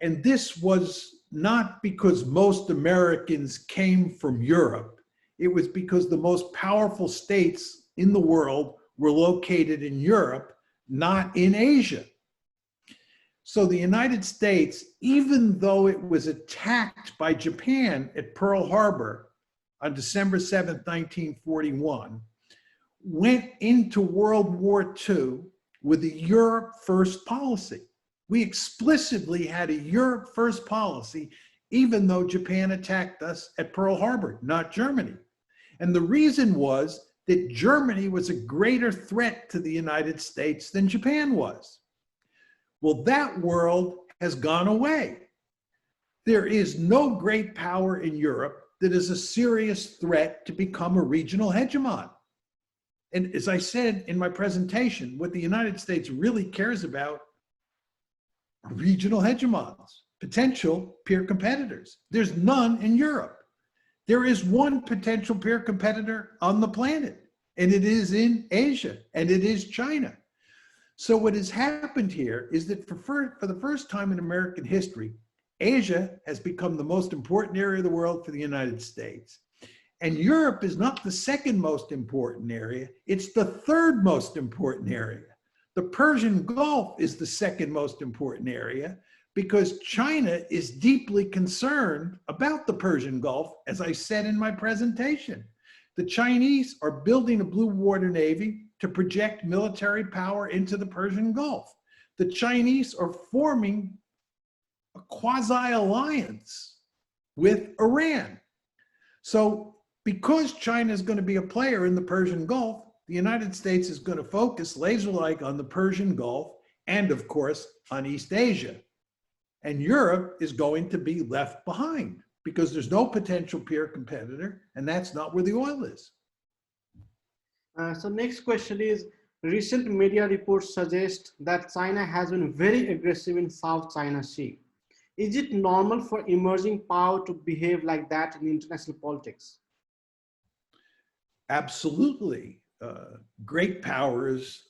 And this was not because most Americans came from Europe. It was because the most powerful states in the world were located in Europe, not in Asia. So the United States, even though it was attacked by Japan at Pearl Harbor on December 7th, 1941, went into World War II with a Europe first policy. We explicitly had a Europe first policy, even though Japan attacked us at Pearl Harbor, not Germany. And the reason was that Germany was a greater threat to the United States than Japan was. Well, that world has gone away. There is no great power in Europe that is a serious threat to become a regional hegemon. And as I said in my presentation, what the United States really cares about are regional hegemons, potential peer competitors. There's none in Europe. There is one potential peer competitor on the planet, and it is in Asia, and it is China. So what has happened here is that for the first time in American history, Asia has become the most important area of the world for the United States. And Europe is not the second most important area, it's the third most important area. The Persian Gulf is the second most important area because China is deeply concerned about the Persian Gulf, as I said in my presentation. The Chinese are building a blue water navy to project military power into the Persian Gulf. The Chinese are forming a quasi-alliance with Iran. So because China is going to be a player in the Persian Gulf, the United States is going to focus laser-like on the Persian Gulf and, of course, on East Asia. And Europe is going to be left behind because there's no potential peer competitor, and that's not where the oil is. So next question is, recent media reports suggest that China has been very aggressive in South China Sea. Is it normal for emerging power to behave like that in international politics? Absolutely. Great powers,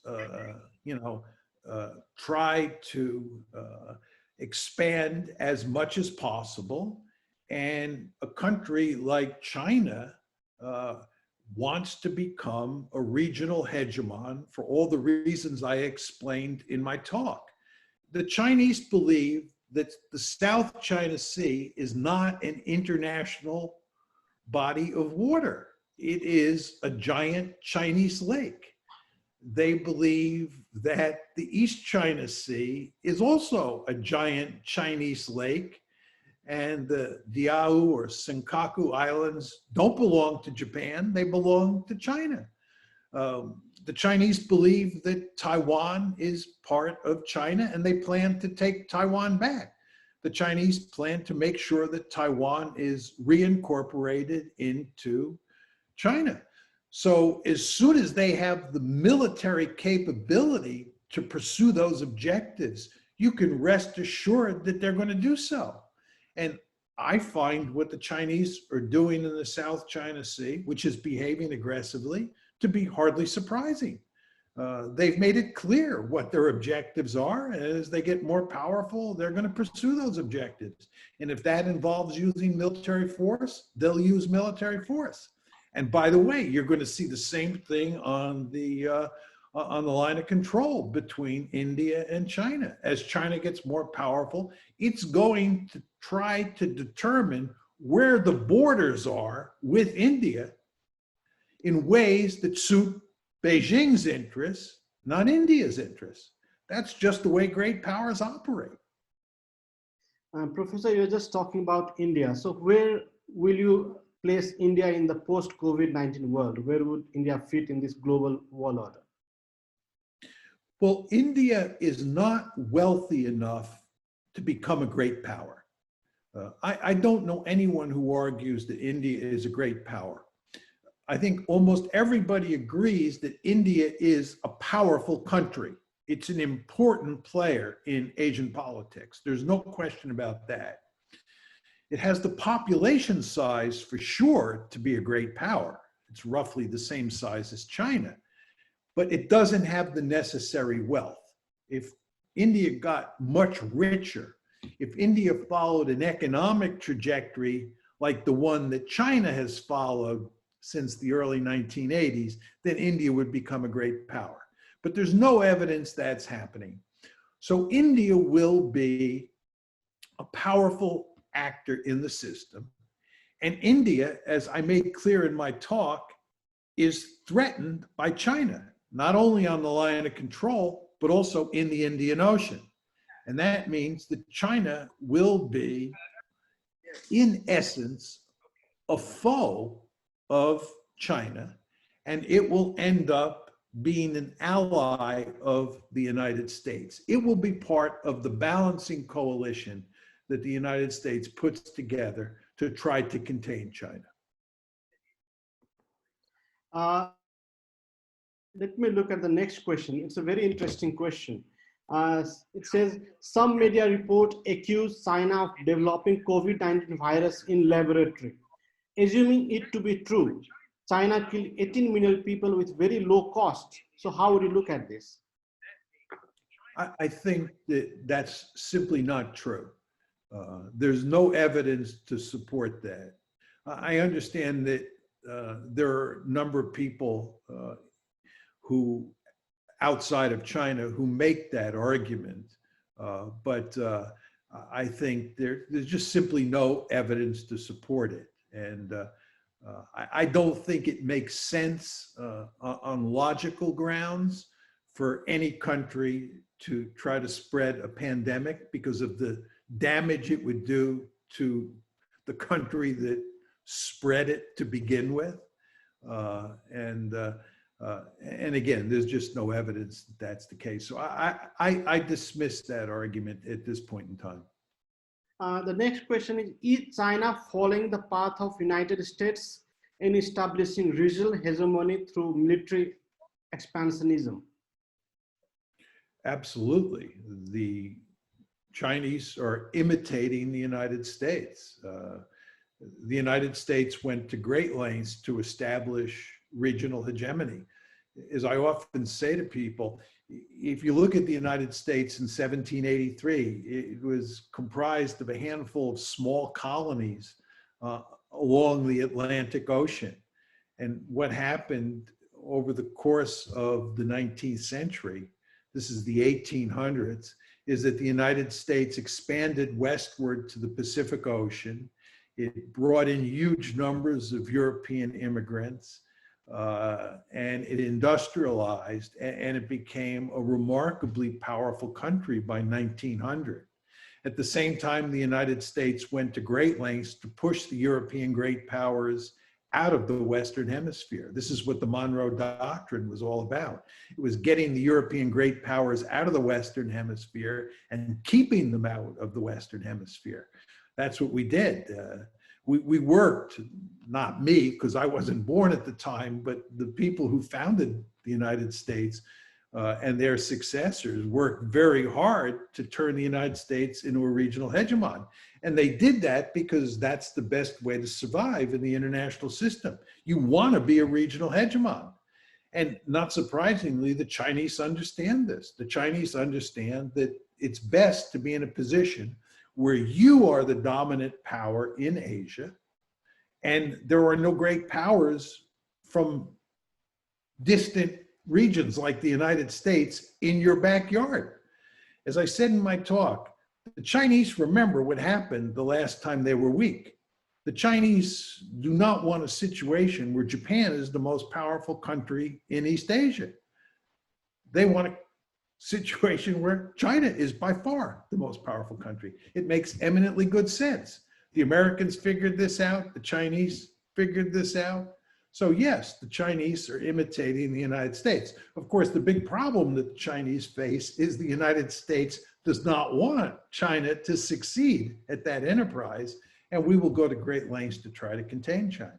try to expand as much as possible. And a country like China wants to become a regional hegemon for all the reasons I explained in my talk. The Chinese believe that the South China Sea is not an international body of water. It is a giant Chinese lake. They believe that the East China Sea is also a giant Chinese lake, and the Diaoyu or Senkaku Islands don't belong to Japan, they belong to China. The Chinese believe that Taiwan is part of China and they plan to take Taiwan back. The Chinese plan to make sure that Taiwan is reincorporated into China. So as soon as they have the military capability to pursue those objectives, you can rest assured that they're going to do so. And I find what the Chinese are doing in the South China Sea, which is behaving aggressively, to be hardly surprising. They've made it clear what their objectives are, and as they get more powerful, they're going to pursue those objectives. And if that involves using military force, they'll use military force. And by the way, you're going to see the same thing on the line of control between India and China. As China gets more powerful, it's going to try to determine where the borders are with India in ways that suit Beijing's interests, not India's interests. That's just the way great powers operate. Professor, you're just talking about India. So where will you place India in the post-COVID-19 world? Where would India fit in this global world order? Well, India is not wealthy enough to become a great power. I don't know anyone who argues that India is a great power. I think almost everybody agrees that India is a powerful country. It's an important player in Asian politics. There's no question about that. It has the population size for sure to be a great power. It's roughly the same size as China, but it doesn't have the necessary wealth. If India got much richer, if India followed an economic trajectory like the one that China has followed since the early 1980s, then India would become a great power. But there's no evidence that's happening. So India will be a powerful actor in the system. And India, as I made clear in my talk, is threatened by China, not only on the line of control, but also in the Indian Ocean. And that means that China will be, in essence, a foe of China. and it will end up being an ally of the United States. It will be part of the balancing coalition that the United States puts together to try to contain China. Let me look at the next question. It's a very interesting question. It says, some media report accuse China of developing COVID-19 virus in laboratory. Assuming it to be true, China killed 18 million people with very low cost. So how would you look at this? I think that that's simply not true. There's no evidence to support that. I understand that there are a number of people who outside of China who make that argument, but I think there's just simply no evidence to support it. And I don't think it makes sense on logical grounds for any country to try to spread a pandemic because of the damage it would do to the country that spread it to begin with. And again, there's just no evidence that that's the case. So I dismiss that argument at this point in time. The next question is China following the path of United States in establishing regional hegemony through military expansionism? Absolutely. The Chinese are imitating the United States. The United States went to great lengths to establish regional hegemony. As I often say to people, if you look at the United States in 1783, it was comprised of a handful of small colonies along the Atlantic Ocean. And what happened over the course of the 19th century, this is the 1800s, is that the United States expanded westward to the Pacific Ocean. It brought in huge numbers of European immigrants. And it industrialized, and it became a remarkably powerful country by 1900. At the same time, the United States went to great lengths to push the European great powers out of the Western Hemisphere. This is what the Monroe Doctrine was all about. It was getting the European great powers out of the Western Hemisphere and keeping them out of the Western Hemisphere. That's what we did. We worked, not me, because I wasn't born at the time, but the people who founded the United States and their successors worked very hard to turn the United States into a regional hegemon. And they did that because that's the best way to survive in the international system. You want to be a regional hegemon. And not surprisingly, the Chinese understand this. The Chinese understand that it's best to be in a position where you are the dominant power in Asia, and there are no great powers from distant regions like the United States in your backyard. As I said in my talk, the Chinese remember what happened the last time they were weak. The Chinese do not want a situation where Japan is the most powerful country in East Asia. They want a situation where China is by far the most powerful country. It makes eminently good sense. The Americans figured this out. The Chinese figured this out. So yes, the Chinese are imitating the United States. Of course, the big problem that the Chinese face is the United States does not want China to succeed at that enterprise, and we will go to great lengths to try to contain China.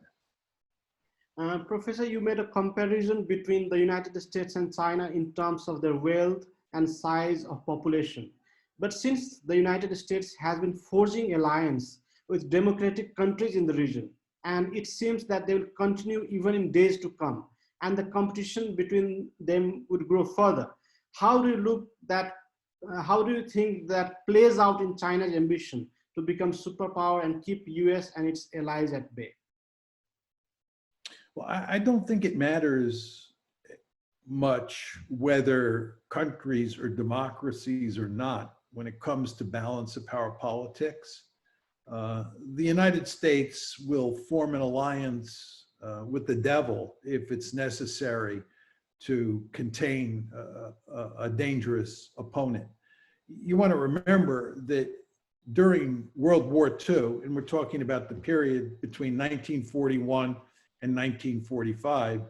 Professor, you made a comparison between the United States and China in terms of their wealth and size of population. But since the United States has been forging alliance with democratic countries in the region, and it seems that they will continue even in days to come, and the competition between them would grow further. How do you think that plays out in China's ambition to become superpower and keep US and its allies at bay? Well, I don't think it matters much whether countries are democracies or not when it comes to balance of power politics. The United States will form an alliance with the devil if it's necessary to contain a dangerous opponent. You want to remember that during World War II, and we're talking about the period between 1941 and 1945,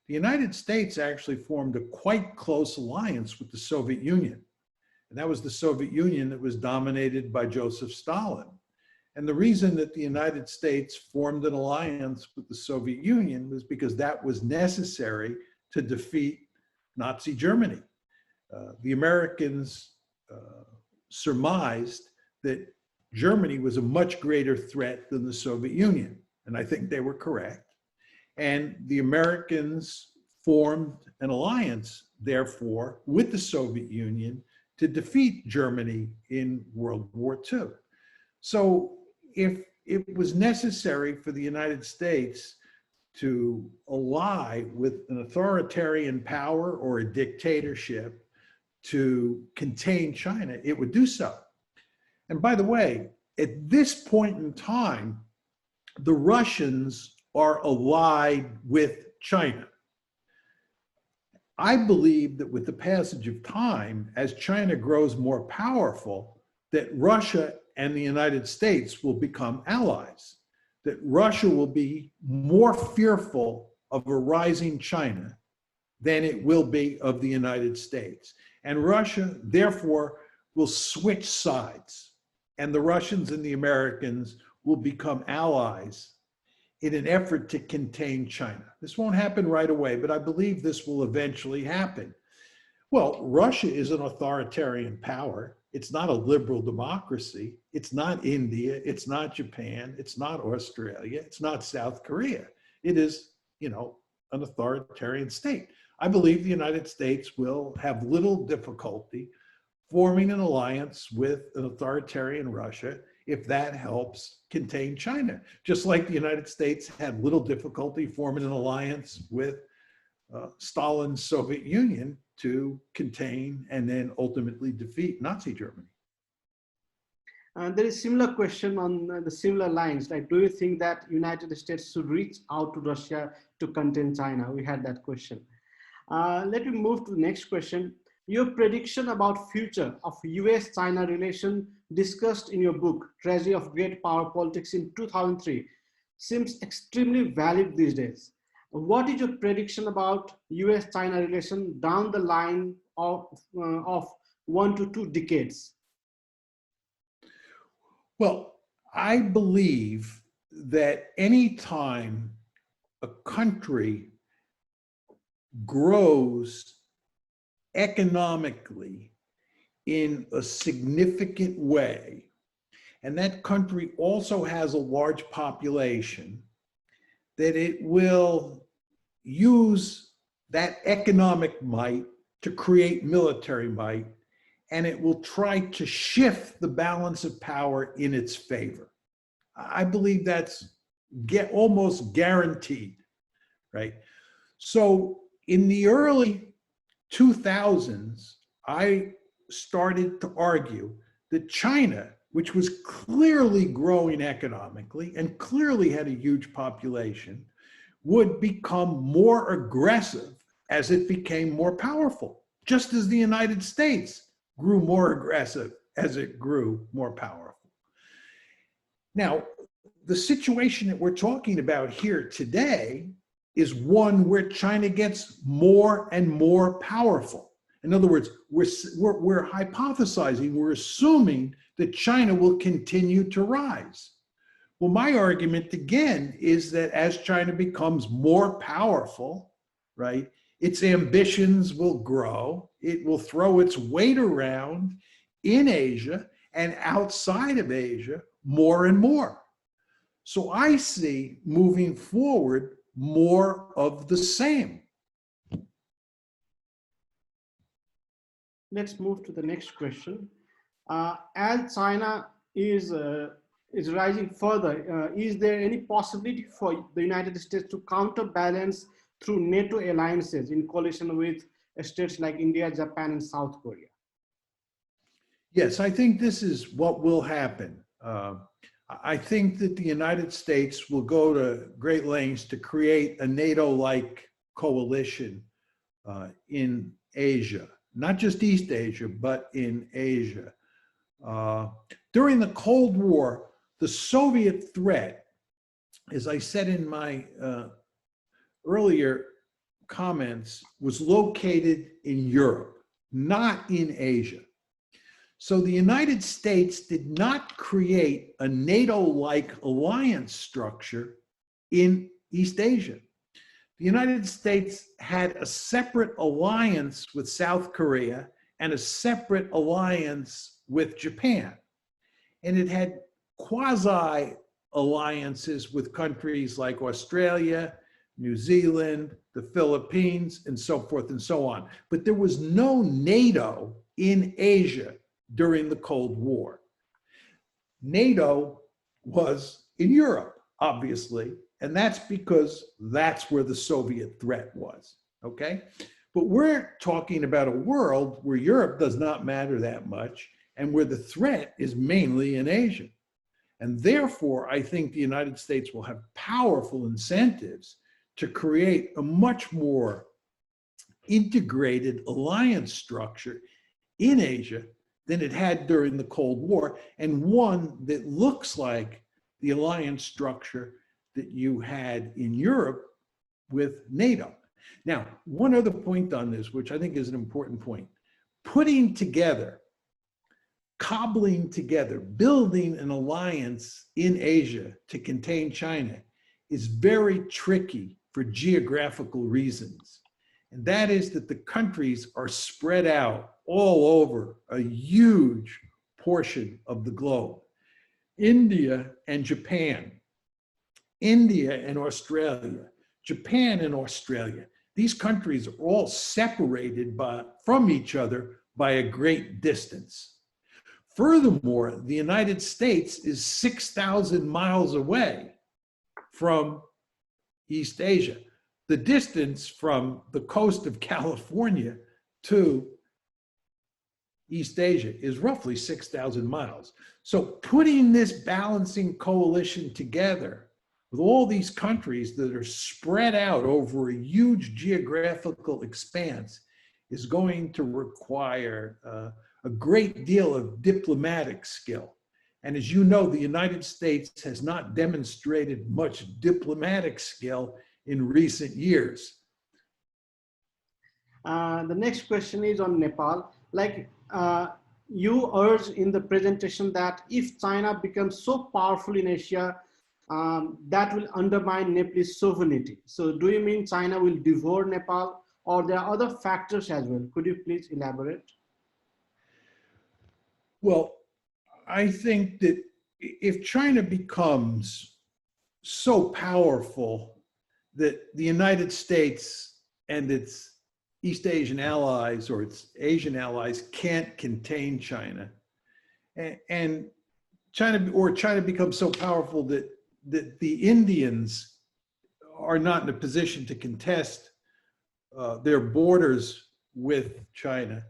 the United States actually formed a quite close alliance with the Soviet Union. And that was the Soviet Union that was dominated by Joseph Stalin. And the reason that the United States formed an alliance with the Soviet Union was because that was necessary to defeat Nazi Germany. The Americans surmised that Germany was a much greater threat than the Soviet Union. And I think they were correct. And the Americans formed an alliance, therefore, with the Soviet Union to defeat Germany in World War II. So if it was necessary for the United States to ally with an authoritarian power or a dictatorship to contain China, it would do so. And by the way, at this point in time, the Russians are allied with China. I believe that with the passage of time, as China grows more powerful, that Russia and the United States will become allies, that Russia will be more fearful of a rising China than it will be of the United States. And Russia, therefore, will switch sides, and the Russians and the Americans will become allies in an effort to contain China. This won't happen right away, but I believe this will eventually happen. Well, Russia is an authoritarian power. It's not a liberal democracy. It's not India. It's not Japan. It's not Australia. It's not South Korea. It is, an authoritarian state. I believe the United States will have little difficulty forming an alliance with an authoritarian Russia if that helps contain China. Just like the United States had little difficulty forming an alliance with Stalin's Soviet Union to contain and then ultimately defeat Nazi Germany. There is a similar question on the similar lines. Like, do you think that United States should reach out to Russia to contain China? We had that question. Let me move to the next question. Your prediction about future of US-China relation discussed in your book, Tragedy of Great Power Politics in 2003, seems extremely valid these days. What is your prediction about US-China relation down the line of 1 to 2 decades? Well, I believe that any time a country grows economically in a significant way, and that country also has a large population, that it will use that economic might to create military might, and it will try to shift the balance of power in its favor. I believe that's almost guaranteed, right? So in the early 2000s, I started to argue that China, which was clearly growing economically and clearly had a huge population, would become more aggressive as it became more powerful, just as the United States grew more aggressive as it grew more powerful. Now, the situation that we're talking about here today is one where China gets more and more powerful. In other words, we're hypothesizing, we're assuming that China will continue to rise. Well, my argument again is that as China becomes more powerful, right, its ambitions will grow. It will throw its weight around in Asia and outside of Asia more and more. So I see moving forward more of the same. Let's move to the next question. As China is rising further, is there any possibility for the United States to counterbalance through NATO alliances in coalition with states like India, Japan, and South Korea? Yes, I think this is what will happen. I think that the United States will go to great lengths to create a NATO-like coalition in Asia, not just East Asia, but in Asia. During the Cold War, the Soviet threat, as I said in my earlier comments, was located in Europe, not in Asia. So the United States did not create a NATO-like alliance structure in East Asia. The United States had a separate alliance with South Korea and a separate alliance with Japan. And it had quasi-alliances with countries like Australia, New Zealand, the Philippines, and so forth and so on. But there was no NATO in Asia during the Cold War. NATO was in Europe, obviously, and that's because that's where the Soviet threat was, okay? But we're talking about a world where Europe does not matter that much and where the threat is mainly in Asia. And therefore, I think the United States will have powerful incentives to create a much more integrated alliance structure in Asia than it had during the Cold War, and one that looks like the alliance structure that you had in Europe with NATO. Now, one other point on this, which I think is an important point, putting together, cobbling together, building an alliance in Asia to contain China is very tricky for geographical reasons. And that is that the countries are spread out all over a huge portion of the globe. India and Japan, India and Australia, Japan and Australia, these countries are all separated from each other by a great distance. Furthermore, the United States is 6,000 miles away from East Asia. The distance from the coast of California to East Asia is roughly 6,000 miles. So putting this balancing coalition together with all these countries that are spread out over a huge geographical expanse is going to require a great deal of diplomatic skill. And as you know, the United States has not demonstrated much diplomatic skill in recent years. The next question is on Nepal. Like you urge in the presentation that if China becomes so powerful in Asia, that will undermine Nepalese sovereignty. So do you mean China will devour Nepal, or there are other factors as well? Could you please elaborate? Well, I think that if China becomes so powerful that the United States and its East Asian allies or its Asian allies can't contain China, and China becomes so powerful that the Indians are not in a position to contest their borders with China,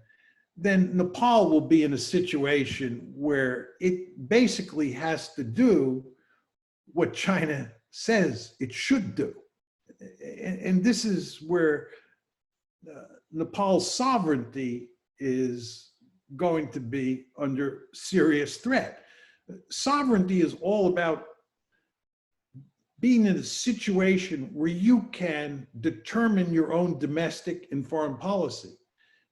then Nepal will be in a situation where it basically has to do what China says it should do. And this is where Nepal's sovereignty is going to be under serious threat. Sovereignty is all about being in a situation where you can determine your own domestic and foreign policy.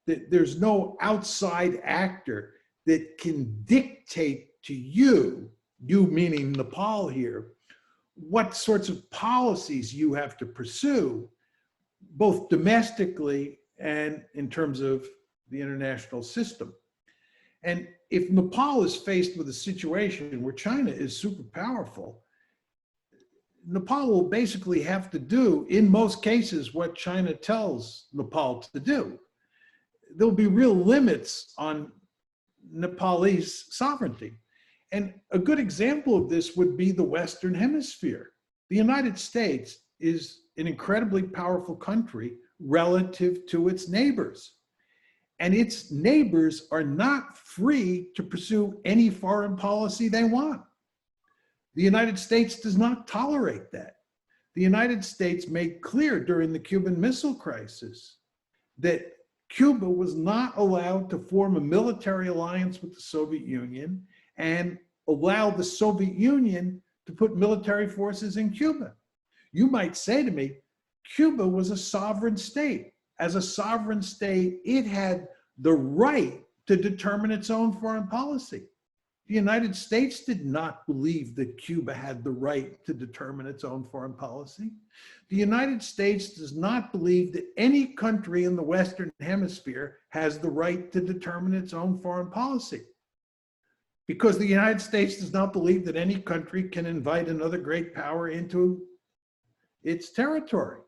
That there's no outside actor that can dictate to you meaning Nepal here, what sorts of policies you have to pursue, both domestically and in terms of the international system. And if Nepal is faced with a situation where China is super powerful, Nepal will basically have to do, in most cases, what China tells Nepal to do. There'll be real limits on Nepalese sovereignty. And a good example of this would be the Western Hemisphere. The United States is an incredibly powerful country relative to its neighbors. And its neighbors are not free to pursue any foreign policy they want. The United States does not tolerate that. The United States made clear during the Cuban Missile Crisis that Cuba was not allowed to form a military alliance with the Soviet Union and allow the Soviet Union to put military forces in Cuba. You might say to me, Cuba was a sovereign state. As a sovereign state, it had the right to determine its own foreign policy. The United States did not believe that Cuba had the right to determine its own foreign policy. The United States does not believe that any country in the Western Hemisphere has the right to determine its own foreign policy, because the United States does not believe that any country can invite another great power into its territory.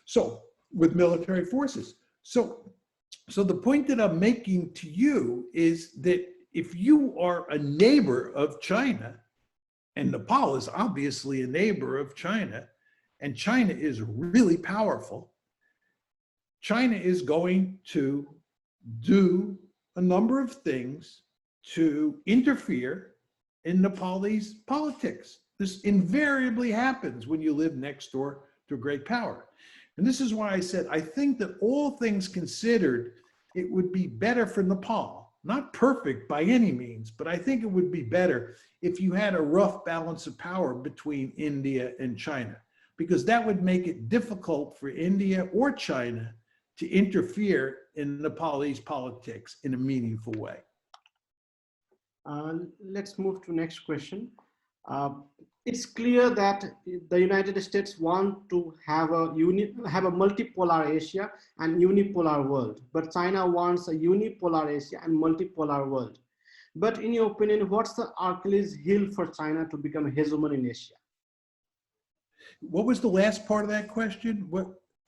So, with military forces. So the point that I'm making to you is that if you are a neighbor of China, and Nepal is obviously a neighbor of China, and China is really powerful, China is going to do a number of things to interfere in Nepalese politics. This invariably happens when you live next door to a great power. And this is why I said, I think that all things considered, it would be better for Nepal, not perfect by any means, but I think it would be better if you had a rough balance of power between India and China, because that would make it difficult for India or China to interfere in Nepalese politics in a meaningful way. Let's move to next question. It's clear that the United States want to have a multipolar Asia and unipolar world, but China wants a unipolar Asia and multipolar world. But in your opinion, what's the Achilles heel for China to become a hegemon in Asia? What was the last part of that question?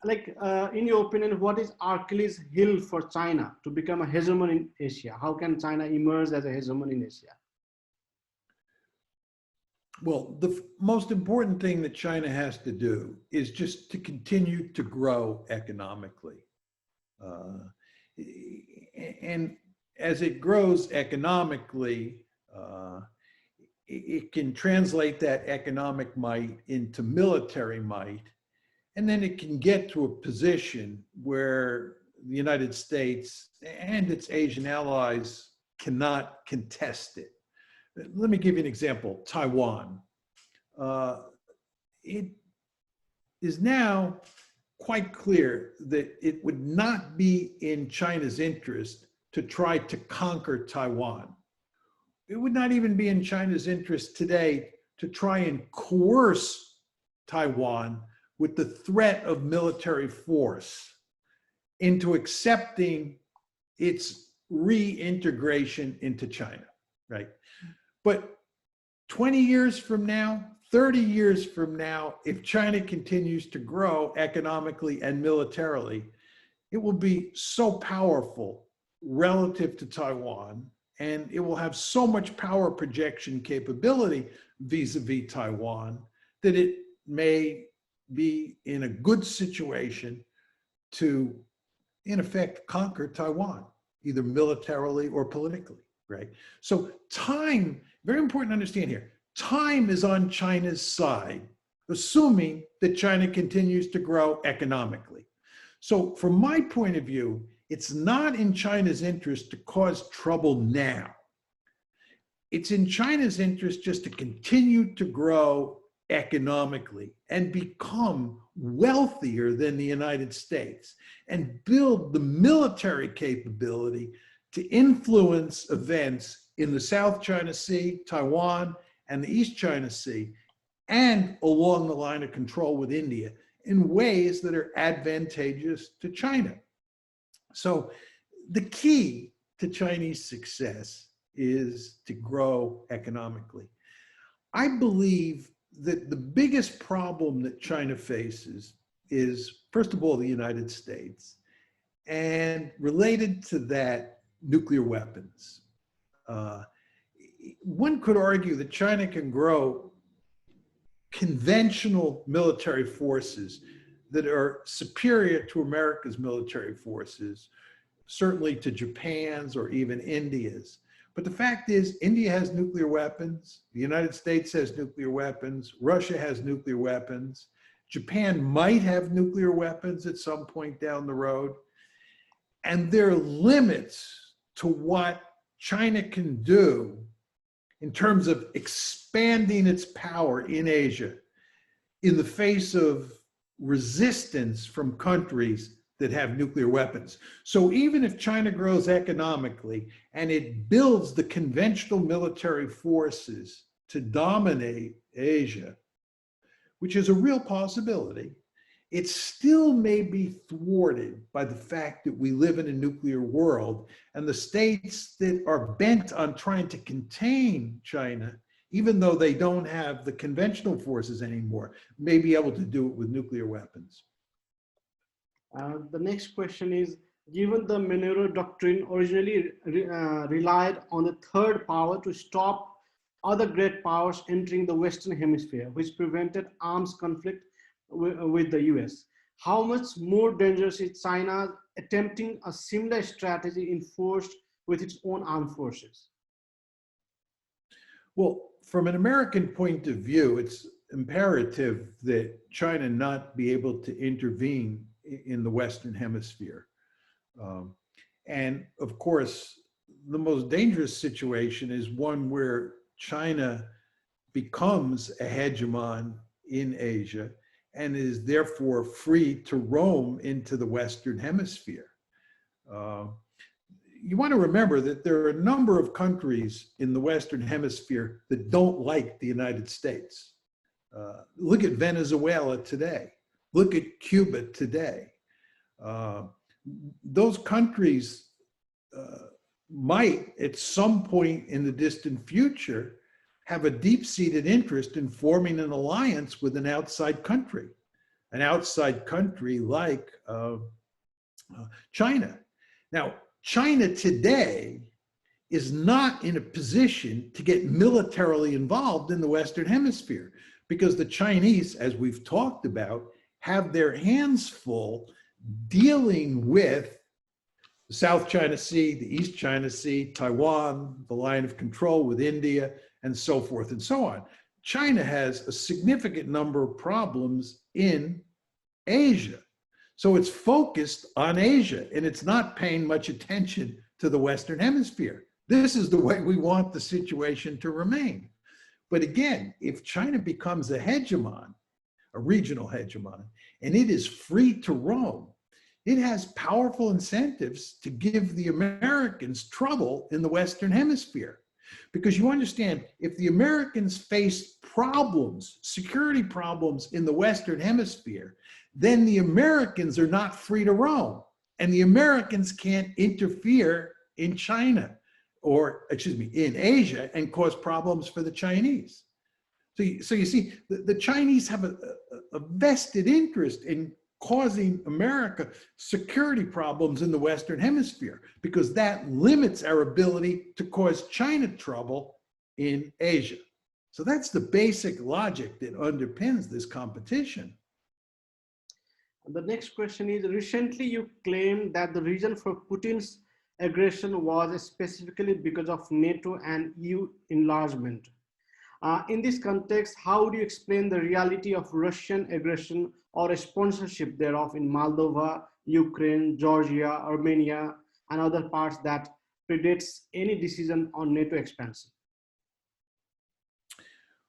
In your opinion, what is Achilles heel for China to become a hegemon in Asia? How can China emerge as a hegemon in Asia? Well, the most important thing that China has to do is just to continue to grow economically. And as it grows economically, it can translate that economic might into military might, and then it can get to a position where the United States and its Asian allies cannot contest it. Let me give you an example, Taiwan. It is now quite clear that it would not be in China's interest to try to conquer Taiwan. It would not even be in China's interest today to try and coerce Taiwan with the threat of military force into accepting its reintegration into China, right? But 20 years from now, 30 years from now, if China continues to grow economically and militarily, it will be so powerful relative to Taiwan, and it will have so much power projection capability vis-a-vis Taiwan that it may be in a good situation to, in effect, conquer Taiwan, either militarily or politically, right? So time, very important to understand here, time is on China's side, assuming that China continues to grow economically. So from my point of view, it's not in China's interest to cause trouble now. It's in China's interest just to continue to grow economically and become wealthier than the United States and build the military capability to influence events in the South China Sea, Taiwan, and the East China Sea, and along the line of control with India in ways that are advantageous to China. So the key to Chinese success is to grow economically. I believe that the biggest problem that China faces is, first of all, the United States, and related to that, nuclear weapons. One could argue that China can grow conventional military forces that are superior to America's military forces, certainly to Japan's or even India's. But the fact is, India has nuclear weapons, the United States has nuclear weapons, Russia has nuclear weapons, Japan might have nuclear weapons at some point down the road. And there are limits to what China can do in terms of expanding its power in Asia in the face of resistance from countries that have nuclear weapons. So even if China grows economically and it builds the conventional military forces to dominate Asia, which is a real possibility, it still may be thwarted by the fact that we live in a nuclear world, and the states that are bent on trying to contain China, even though they don't have the conventional forces anymore, may be able to do it with nuclear weapons. The next question is, given the Monroe Doctrine originally relied on the third power to stop other great powers entering the Western Hemisphere, which prevented arms conflict with the US, how much more dangerous is China attempting a similar strategy enforced with its own armed forces? Well, from an American point of view, it's imperative that China not be able to intervene in the Western Hemisphere. And of course, the most dangerous situation is one where China becomes a hegemon in Asia and is therefore free to roam into the Western Hemisphere. You want to remember that there are a number of countries in the Western Hemisphere that don't like the United States. Look at Venezuela today. Look at Cuba today. Those countries might, at some point in the distant future, have a deep-seated interest in forming an alliance with an outside country like China. Now, China today is not in a position to get militarily involved in the Western Hemisphere because the Chinese, as we've talked about, have their hands full dealing with the South China Sea, the East China Sea, Taiwan, the line of control with India, and so forth and so on. China has a significant number of problems in Asia. So it's focused on Asia and it's not paying much attention to the Western Hemisphere. This is the way we want the situation to remain. But again, if China becomes a hegemon, a regional hegemon, and it is free to roam, it has powerful incentives to give the Americans trouble in the Western Hemisphere. Because you understand, if the Americans face problems, security problems in the Western Hemisphere, then the Americans are not free to roam. And the Americans can't interfere in China, or excuse me, in Asia and cause problems for the Chinese. So you see, the Chinese have a vested interest in causing America security problems in the Western Hemisphere, because that limits our ability to cause China trouble in Asia. So that's the basic logic that underpins this competition. The next question is, recently you claimed that the reason for Putin's aggression was specifically because of NATO and EU enlargement. In this context, how do you explain the reality of Russian aggression or a sponsorship thereof in Moldova, Ukraine, Georgia, Armenia, and other parts that predates any decision on NATO expansion?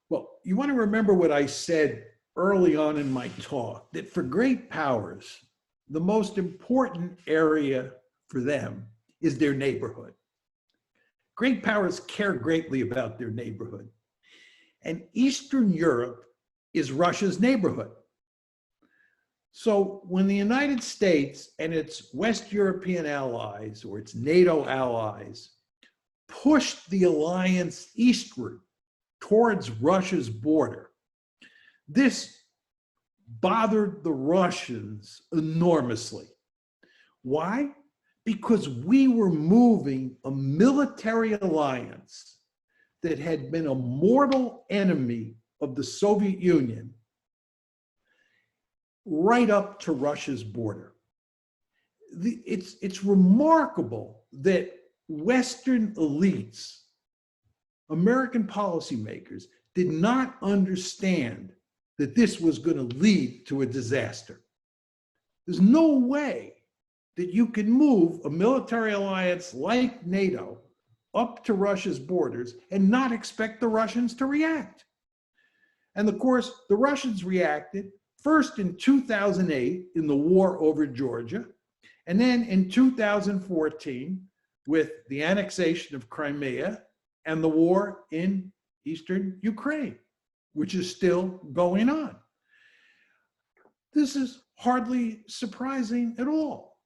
Well, you want to remember what I said early on in my talk, that for great powers, the most important area for them is their neighborhood. Great powers care greatly about their neighborhood. And Eastern Europe is Russia's neighborhood. So when the United States and its West European allies, or its NATO allies, pushed the alliance eastward towards Russia's border, this bothered the Russians enormously. Why? Because we were moving a military alliance that had been a mortal enemy of the Soviet Union right up to Russia's border. It's remarkable that Western elites, American policymakers, did not understand that this was going to lead to a disaster. There's no way that you can move a military alliance like NATO up to Russia's borders and not expect the Russians to react. And of course, the Russians reacted first in 2008 in the war over Georgia, and then in 2014 with the annexation of Crimea and the war in eastern Ukraine, which is still going on. This is hardly surprising at all.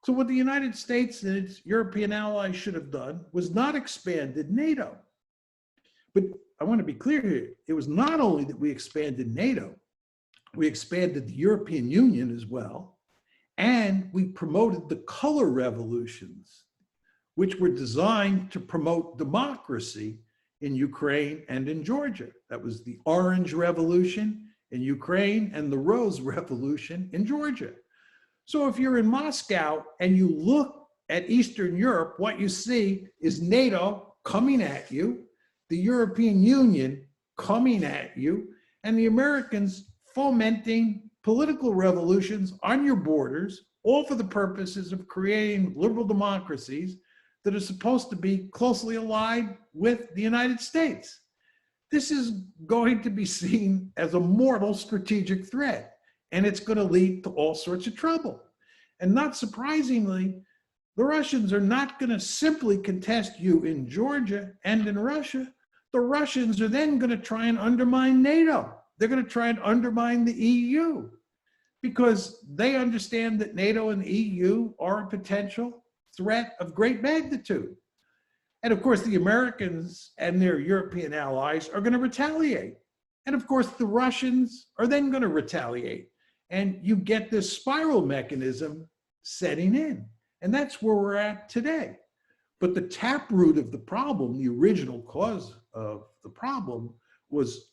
So what the United States and its European allies should have done was not expanded NATO. But I want to be clear here, it was not only that we expanded NATO, we expanded the European Union as well, and we promoted the color revolutions, which were designed to promote democracy in Ukraine and in Georgia. That was the Orange Revolution in Ukraine and the Rose Revolution in Georgia. So if you're in Moscow and you look at Eastern Europe, what you see is NATO coming at you, the European Union coming at you, and the Americans fomenting political revolutions on your borders, all for the purposes of creating liberal democracies that are supposed to be closely allied with the United States. This is going to be seen as a mortal strategic threat, and it's going to lead to all sorts of trouble. And not surprisingly, the Russians are not going to simply contest you in Georgia and in Russia. The Russians are then going to try and undermine NATO. They're going to try and undermine the EU because they understand that NATO and the EU are a potential threat of great magnitude. And of course, the Americans and their European allies are going to retaliate. And of course, the Russians are then going to retaliate. And you get this spiral mechanism setting in. And that's where we're at today. But the taproot of the problem, the original cause of the problem, was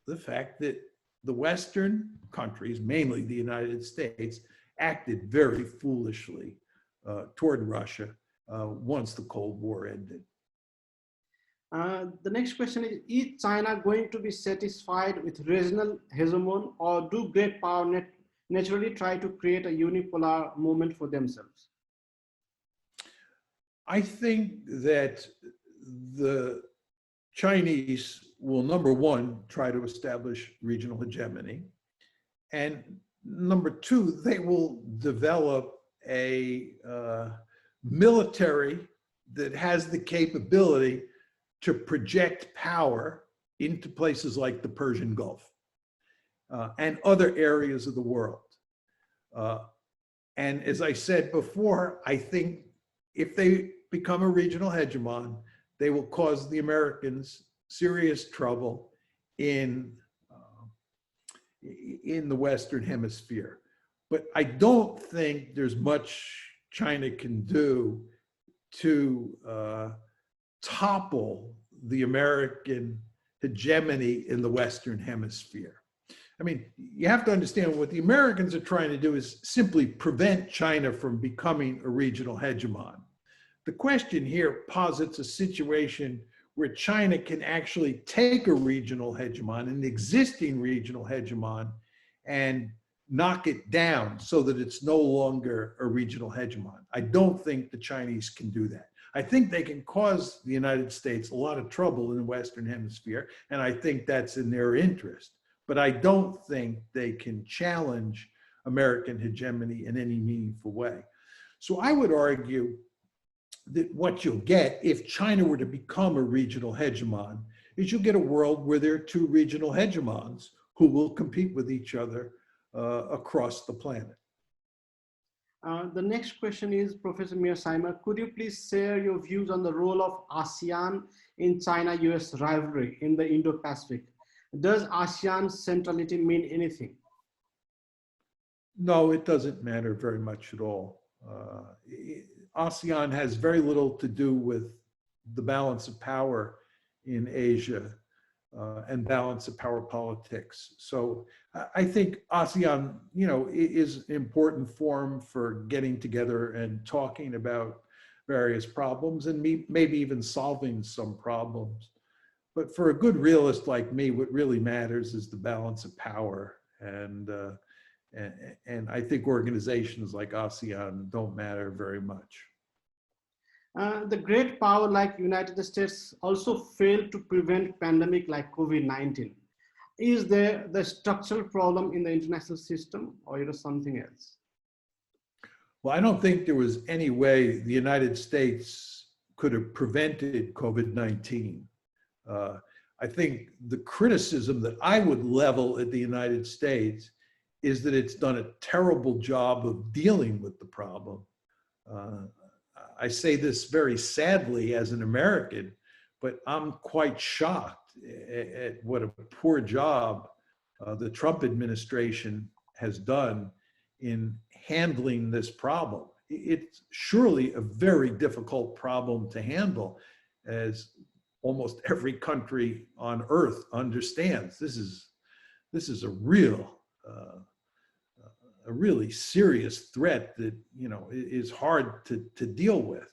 the fact that the Western countries, mainly the United States, acted very foolishly toward Russia once the Cold War ended. The next question is China going to be satisfied with regional hegemony, or do great power naturally try to create a unipolar movement for themselves? I think that the Chinese will, number one, try to establish regional hegemony. And number two, they will develop a military that has the capability to project power into places like the Persian Gulf and other areas of the world. And as I said before, I think if they become a regional hegemon, they will cause the Americans serious trouble in the Western Hemisphere. But I don't think there's much China can do to topple the American hegemony in the Western Hemisphere. I mean, you have to understand what the Americans are trying to do is simply prevent China from becoming a regional hegemon. The question here posits a situation where China can actually take a regional hegemon, an existing regional hegemon, and knock it down so that it's no longer a regional hegemon. I don't think the Chinese can do that. I think they can cause the United States a lot of trouble in the Western Hemisphere, and I think that's in their interest. But I don't think they can challenge American hegemony in any meaningful way. So I would argue that what you'll get if China were to become a regional hegemon is you'll get a world where there are two regional hegemons who will compete with each other across the planet. The next question is, Professor Mearsheimer, could you please share your views on the role of ASEAN in China-US rivalry in the Indo-Pacific? Does ASEAN's centrality mean anything? No, it doesn't matter very much at all. ASEAN has very little to do with the balance of power in Asia and balance of power politics. So I think ASEAN, is an important forum for getting together and talking about various problems and maybe even solving some problems. But for a good realist like me, what really matters is the balance of power. And I think organizations like ASEAN don't matter very much. The great power like United States also failed to prevent pandemic like COVID-19. Is there the structural problem in the international system, or it is something else? Well, I don't think there was any way the United States could have prevented COVID-19. I think the criticism that I would level at the United States is that it's done a terrible job of dealing with the problem. I say this very sadly as an American, but I'm quite shocked at what a poor job the Trump administration has done in handling this problem. It's surely a very difficult problem to handle, as almost every country on earth understands. This is a really serious threat that, you know, is hard to deal with.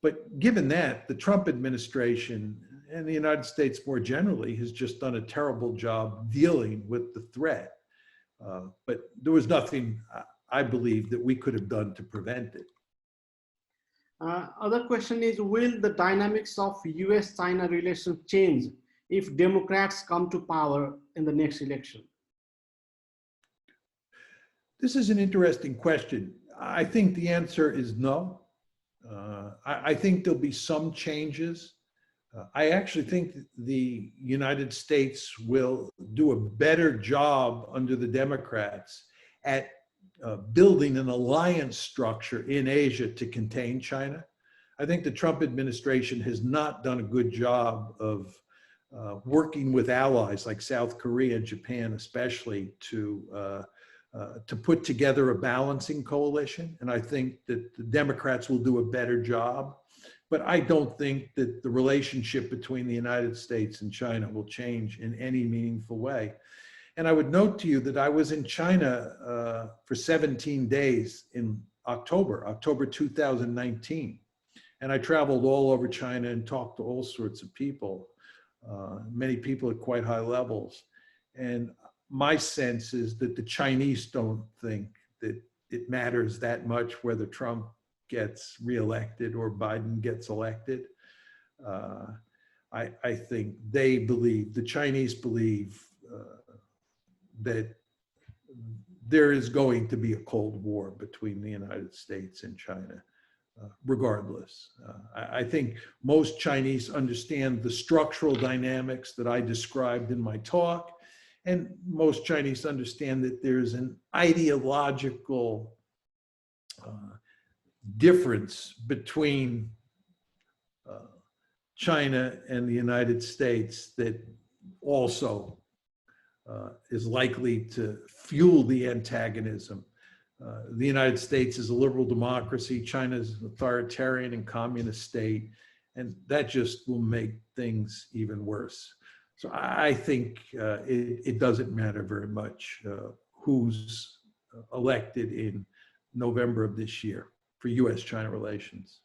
But given that, the Trump administration and the United States more generally has just done a terrible job dealing with the threat. But there was nothing, I believe, that we could have done to prevent it. Other question is, will the dynamics of US-China relations change if Democrats come to power in the next election? This is an interesting question. I think the answer is no. I think there'll be some changes. I actually think the United States will do a better job under the Democrats at building an alliance structure in Asia to contain China. I think the Trump administration has not done a good job of working with allies like South Korea and Japan, especially to put together a balancing coalition. And I think that the Democrats will do a better job. But I don't think that the relationship between the United States and China will change in any meaningful way. And I would note to you that I was in China for 17 days in October 2019. And I traveled all over China and talked to all sorts of people, many people at quite high levels. And my sense is that the Chinese don't think that it matters that much whether Trump gets reelected or Biden gets elected. I think they believe, the Chinese believe that there is going to be a Cold War between the United States and China, regardless. I think most Chinese understand the structural dynamics that I described in my talk, and most Chinese understand that there's an ideological difference between China and the United States that also is likely to fuel the antagonism. The United States is a liberal democracy, China is an authoritarian and communist state, and that just will make things even worse. So I think it doesn't matter very much who's elected in November of this year for US-China relations.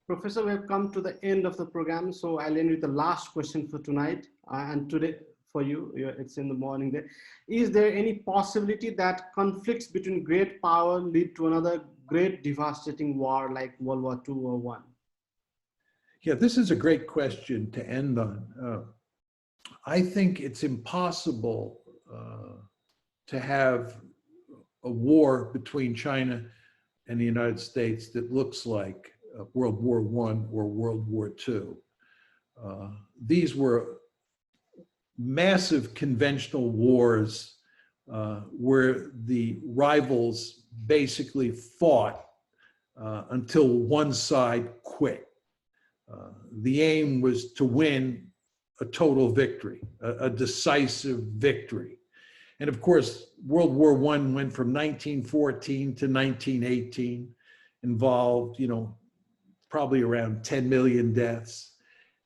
Professor, we have come to the end of the program, so I'll end with the last question for tonight. And today, for you, it's in the morning there. Is there any possibility that conflicts between great power lead to another great devastating war like World War II or I? Yeah, this is a great question to end on. I think it's impossible to have a war between China and the United States that looks like World War I or World War II. These were massive conventional wars where the rivals basically fought until one side quit. The aim was to win a total victory, a decisive victory. And of course, World War I went from 1914 to 1918, involved, probably around 10 million deaths.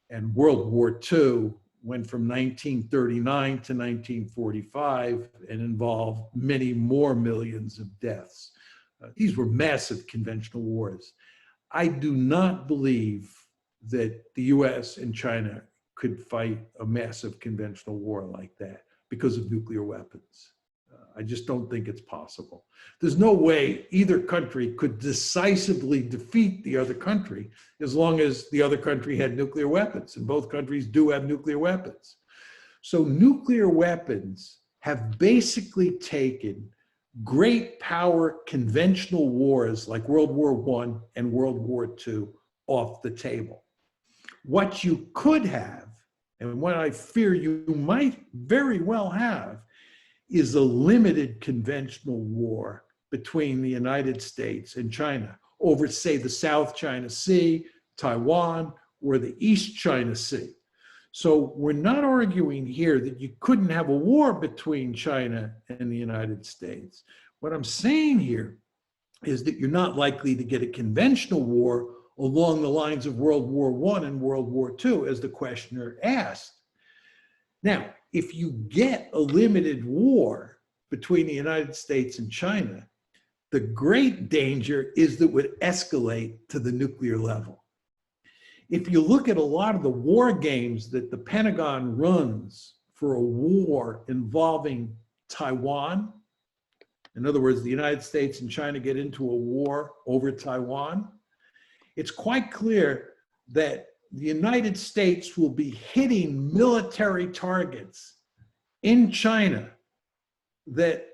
And World War II went from 1939 to 1945 and involved many more millions of deaths. These were massive conventional wars. I do not believe that the US and China could fight a massive conventional war like that because of nuclear weapons. I just don't think it's possible. There's no way either country could decisively defeat the other country as long as the other country had nuclear weapons, and both countries do have nuclear weapons. So nuclear weapons have basically taken great power conventional wars like World War I and World War II off the table. What you could have, and what I fear you might very well have, is a limited conventional war between the United States and China over, say, the South China Sea, Taiwan, or the East China Sea. So we're not arguing here that you couldn't have a war between China and the United States. What I'm saying here is that you're not likely to get a conventional war along the lines of World War I and World War II, as the questioner asked. Now, if you get a limited war between the United States and China, the great danger is that it would escalate to the nuclear level. If you look at a lot of the war games that the Pentagon runs for a war involving Taiwan, in other words, the United States and China get into a war over Taiwan, it's quite clear that the United States will be hitting military targets in China that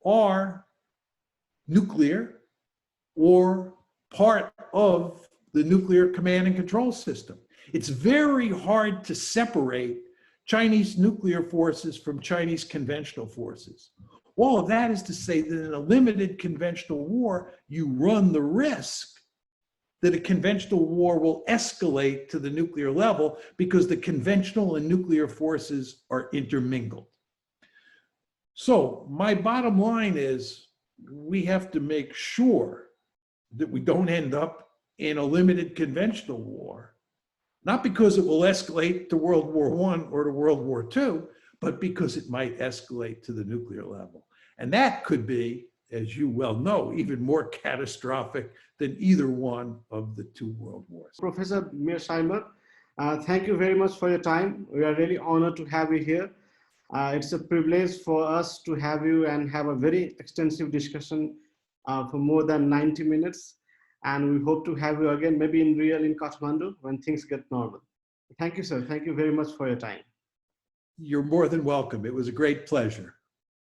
are nuclear or part of the nuclear command and control system. It's very hard to separate Chinese nuclear forces from Chinese conventional forces. All of that is to say that in a limited conventional war, you run the risk that a conventional war will escalate to the nuclear level because the conventional and nuclear forces are intermingled. So my bottom line is we have to make sure that we don't end up in a limited conventional war, not because it will escalate to World War I or to World War II, but because it might escalate to the nuclear level. And that could be, as you well know, even more catastrophic than either one of the two world wars. Professor Mearsheimer, thank you very much for your time. We are really honored to have you here. It's a privilege for us to have you and have a very extensive discussion for more than 90 minutes. And we hope to have you again, maybe in real in Kathmandu when things get normal. Thank you, sir. Thank you very much for your time. You're more than welcome. It was a great pleasure.